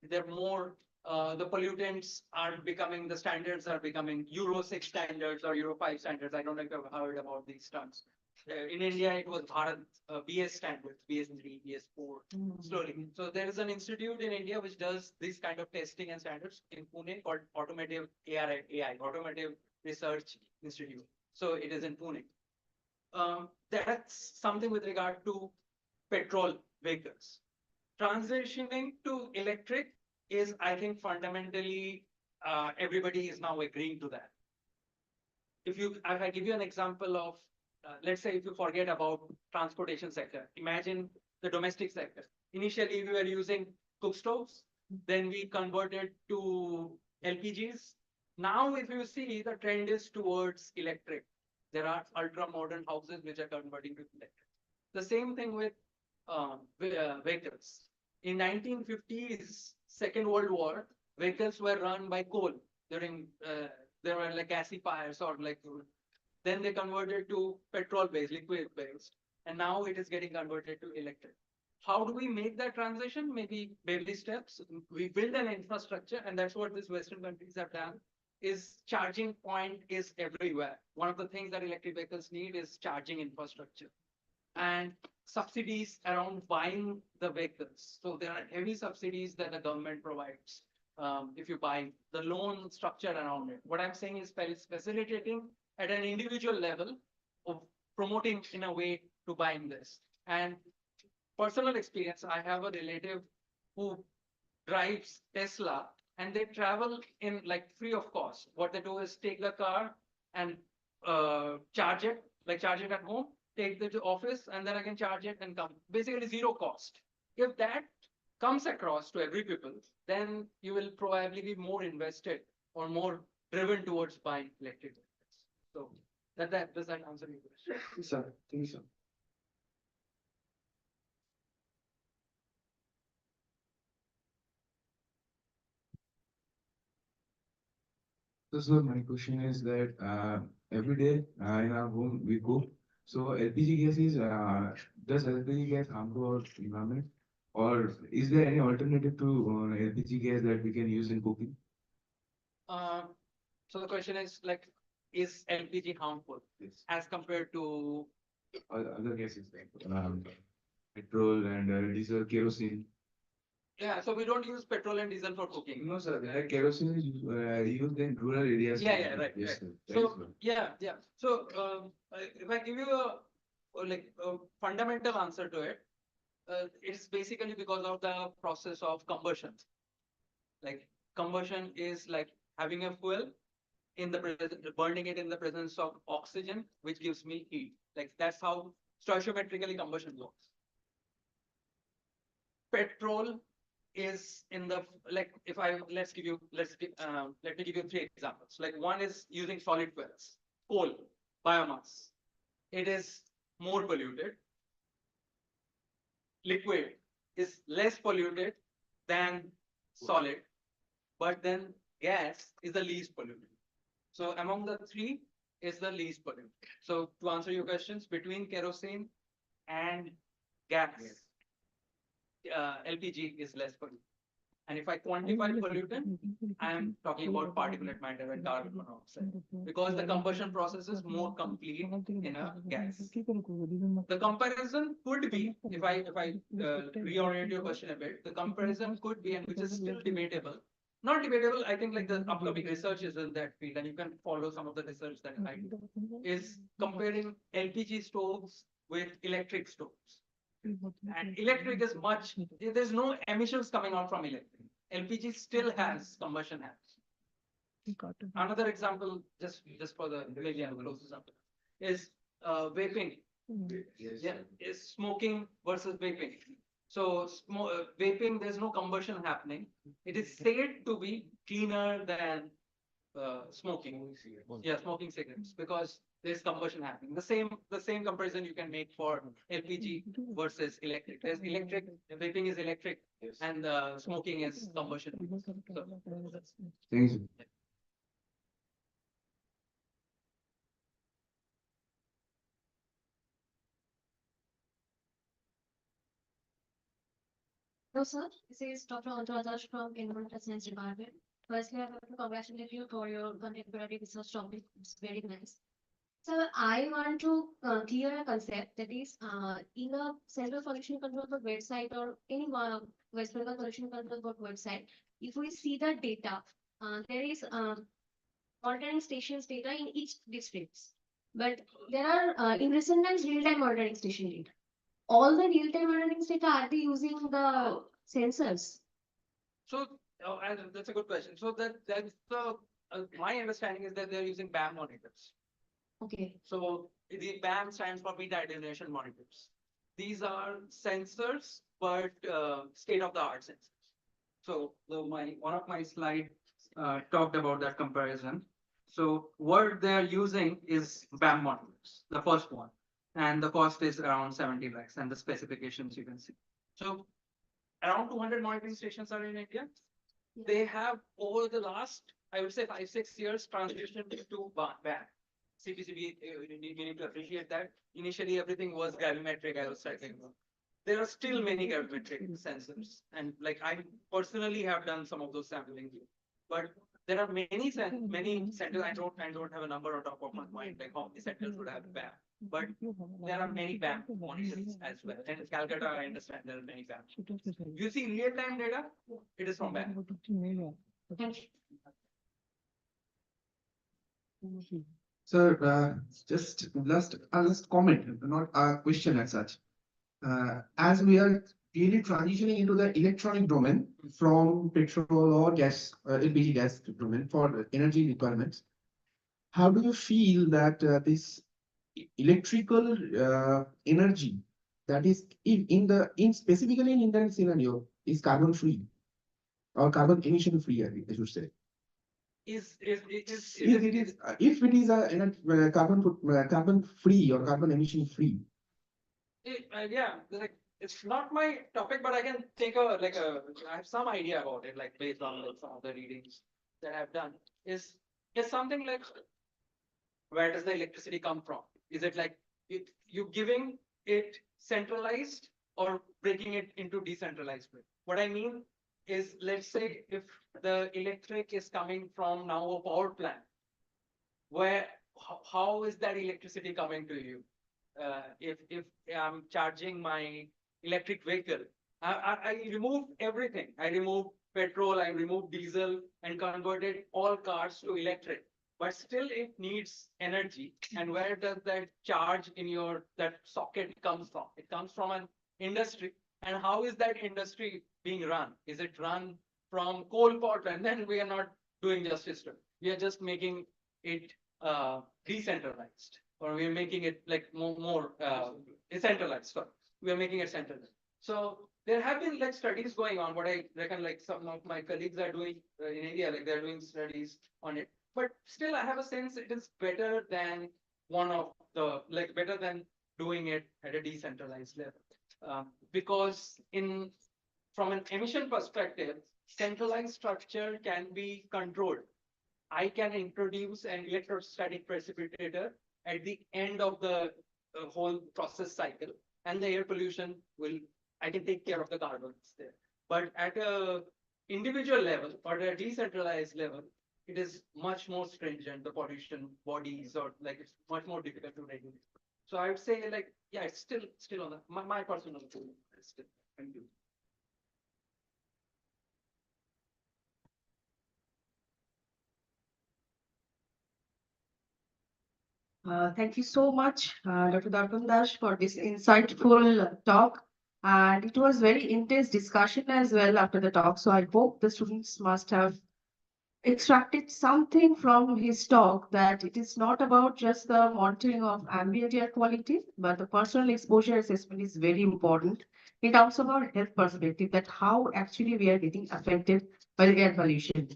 They're more, the pollutants are becoming, the standards are becoming Euro 6 standards or Euro 5 standards. I don't know if you've heard about these terms. In India, it was Bharat BS standards, BS3, BS4, slowly. So there is an institute in India which does this kind of testing and standards in Pune called Automotive AI, Automotive Research Institute. So it is in Pune. That's something with regard to petrol vehicles. Transitioning to electric is, I think, fundamentally, everybody is now agreeing to that. If I give you an example of, let's say if you forget about transportation sector, imagine the domestic sector. Initially, we were using cook stoves, then we converted to LPGs. Now, if you see, the trend is towards electric. There are ultra modern houses which are converting to electric. The same thing with vehicles. In 1950s, Second World War, vehicles were run by coal during there were like gasifiers or like then they converted to petrol based, liquid based, and now it is getting converted to electric. How do we make that transition? Maybe baby steps. We build an infrastructure, and that's what these Western countries have done. Is charging point is everywhere. One of the things that electric vehicles need is charging infrastructure and subsidies around buying the vehicles. So there are heavy subsidies that the government provides if you buy the loan structure around it. What I'm saying is facilitating at an individual level of promoting in a way to buying this. And personal experience, I have a relative who drives Tesla and they travel in like free of cost. What they do is take the car and charge it, like charge it at home, take it to office, and then again charge it and come. Basically zero cost. If that comes across to every people, then you will probably be more invested or more driven towards buying electric vehicles. So does that answer your question? Yes, sir. Thank you, sir. So, sir, my question is that every day in our home we cook. So LPG gas is does LPG gas harm to our environment, or is there any alternative to LPG gas that we can use in cooking? Uh, so the question is like, is LPG harmful Yes. as compared to? Other gases like petrol and diesel, kerosene. Yeah, so we don't use petrol and diesel for cooking. No, sir. Like kerosene is used in rural areas. Yeah, yeah, right, Yes, right. sir. That is So, good. yeah. So, if I give you a fundamental answer to it, it's basically because of the process of combustion. Like combustion is like having a fuel in the burning it in the presence of oxygen, which gives me heat. Like that's how stoichiometrically combustion works. Petrol is in the like if I let me give you three examples. Like one is using solid fuels, coal, biomass. It is more polluted. Liquid is less polluted than solid, but then gas is the least polluted. So among the three is the least polluted. So to answer your questions, between kerosene and gas, LPG is less polluted. And if I quantify pollutant, I am talking about particulate matter and carbon monoxide because the combustion process is more complete in a gas. The comparison could be, if I reorient your question a bit, the comparison could be, and which is still debatable. Not debatable, I think like the upcoming research is in that field, and you can follow some of the research that I do, is comparing LPG stoves with electric stoves. And electric is much, there's no emissions coming out from electric. LPG still has combustion habits. Another example, just for the maybe a close example, is vaping. Yeah, is smoking versus vaping. So vaping, there's no combustion happening. It is said to be cleaner than smoking. Yeah, smoking cigarettes because there's combustion happening. The same comparison you can make for LPG versus electric. There's electric, vaping is electric, and smoking is combustion. So, Thank you. Hello, sir. This is Dr. Antarash from Environmental Science Department. Firstly, I want to congratulate you for your contemporary research topic. It's very nice. So, I want to clear a concept that is in a Central Pollution Control Board website or any West Bengal Pollution Control Board website, if we see the data, there is monitoring stations data in each district. But there are in recent times real-time monitoring station data. All the real-time monitoring data are they using the sensors? so and that's a good question. So that's the my understanding is that they're using BAM monitors. Okay. So the BAM stands for Meat Identification Monitors. These are sensors, but state-of-the-art sensors. So one of my slides talked about that comparison. So what they're using is BAM monitors, the first one, and the cost is around 70 lakhs, and the specifications you can see. So around 200 monitoring stations are in India. They have over the last, I would say 5-6 years, transitioned to BAM. CPCB, you need to appreciate that. Initially, everything was gravimetric, I was cycling. There are still many gravimetric sensors. And like I personally have done some of those sampling, but there are many centers. I don't have a number on top of my mind, like how many centers would have BAM. But there are many BAM monitors as well. And in Calcutta, I understand there are many BAM. You see real-time data, it is from BAM. Thank you. Sir, just last comment, not a question as such. As we are really transitioning into the electronic domain from petrol or gas, LPG gas domain for energy requirements. How do you feel that this electrical energy that is in specifically in Indian scenario is carbon free or carbon emission free, I should say. If it is a carbon free or carbon emission free, Yeah, like it's not my topic, but I can take I have some idea about it, like based on like, some of the readings that I've done. Is something like, where does the electricity come from? Is it like you giving it centralized or breaking it into decentralized way? What I mean is, let's say if the electric is coming from now a power plant, where how is that electricity coming to you? If I'm charging my electric vehicle, I remove everything. I remove petrol, I remove diesel, and converted all cars to electric. But still, it needs energy. And where does that charge in that socket comes from? It comes from an industry. And how is that industry being run? Is it run from coal power plant? Then we are not doing justice to it. We are just making it decentralized, or we are making it like more decentralized. Sorry, we are making it centralized. So there have been like studies going on. What I reckon, like some of my colleagues are doing in India, like they're doing studies on it. But still, I have a sense it is better than better than doing it at a decentralized level, because from an emission perspective, centralized structure can be controlled. I can introduce an electrostatic precipitator at the end of the whole process cycle, and the air pollution I can take care of the carbons there. But at a individual level or at a decentralized level, it is much more stringent, the pollution bodies, or like it's much more difficult to regulate. So I would say like, yeah, it's still on my personal opinion. Thank you. Thank you so much, Dr. Darpan Dash, for this insightful talk. And it was very intense discussion as well after the talk. So I hope the students must have extracted something from his talk, that it is not about just the monitoring of ambient air quality, but the personal exposure assessment is very important in terms of our health perspective, that how actually we are getting affected by the air pollution.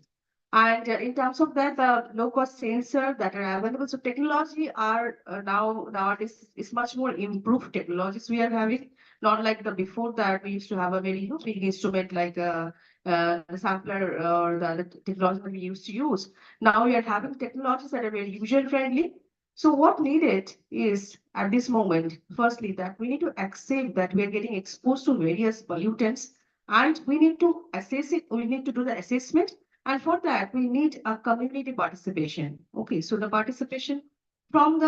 And in terms of that, the low-cost sensor that are available, so technology are nowadays is much more improved technologies we are having, not like the before that we used to have a very big instrument like the sampler or the other technology that we used to use. Now we are having technologies that are very user-friendly. So what needed is at this moment, firstly, that we need to accept that we are getting exposed to various pollutants, and we need to assess it. We need to do the assessment, and for that, we need a community participation. Okay, so the participation from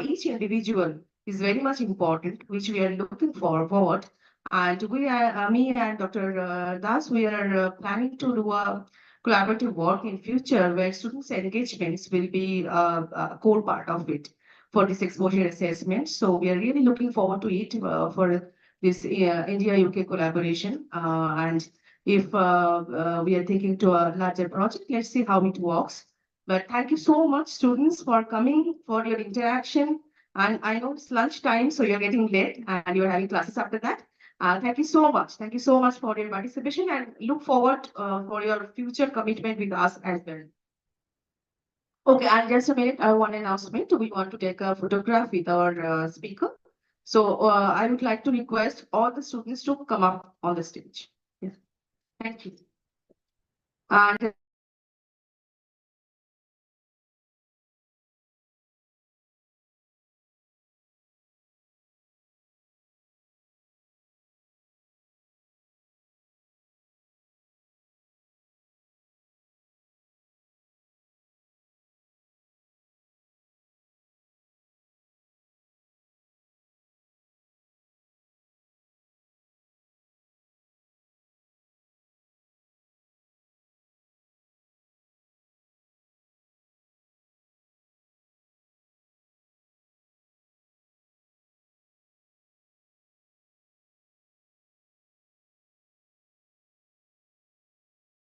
each individual is very much important, which we are looking forward. And we are, me and Dr. Das, we are planning to do a collaborative work in future where students' engagements will be a core part of it for this exposure assessment. So we are really looking forward to it for this India-UK collaboration. And if we are thinking to a larger project, let's see how it works. But thank you so much, students, for coming, for your interaction. And I know it's lunchtime, so you're getting late and you're having classes after that. Thank you so much. Thank you so much for your participation, and look forward for your future commitment with us as well. Okay, and just a minute, I have one announcement. We want to take a photograph with our speaker. So I would like to request all the students to come up on the stage. Yes. Thank you. And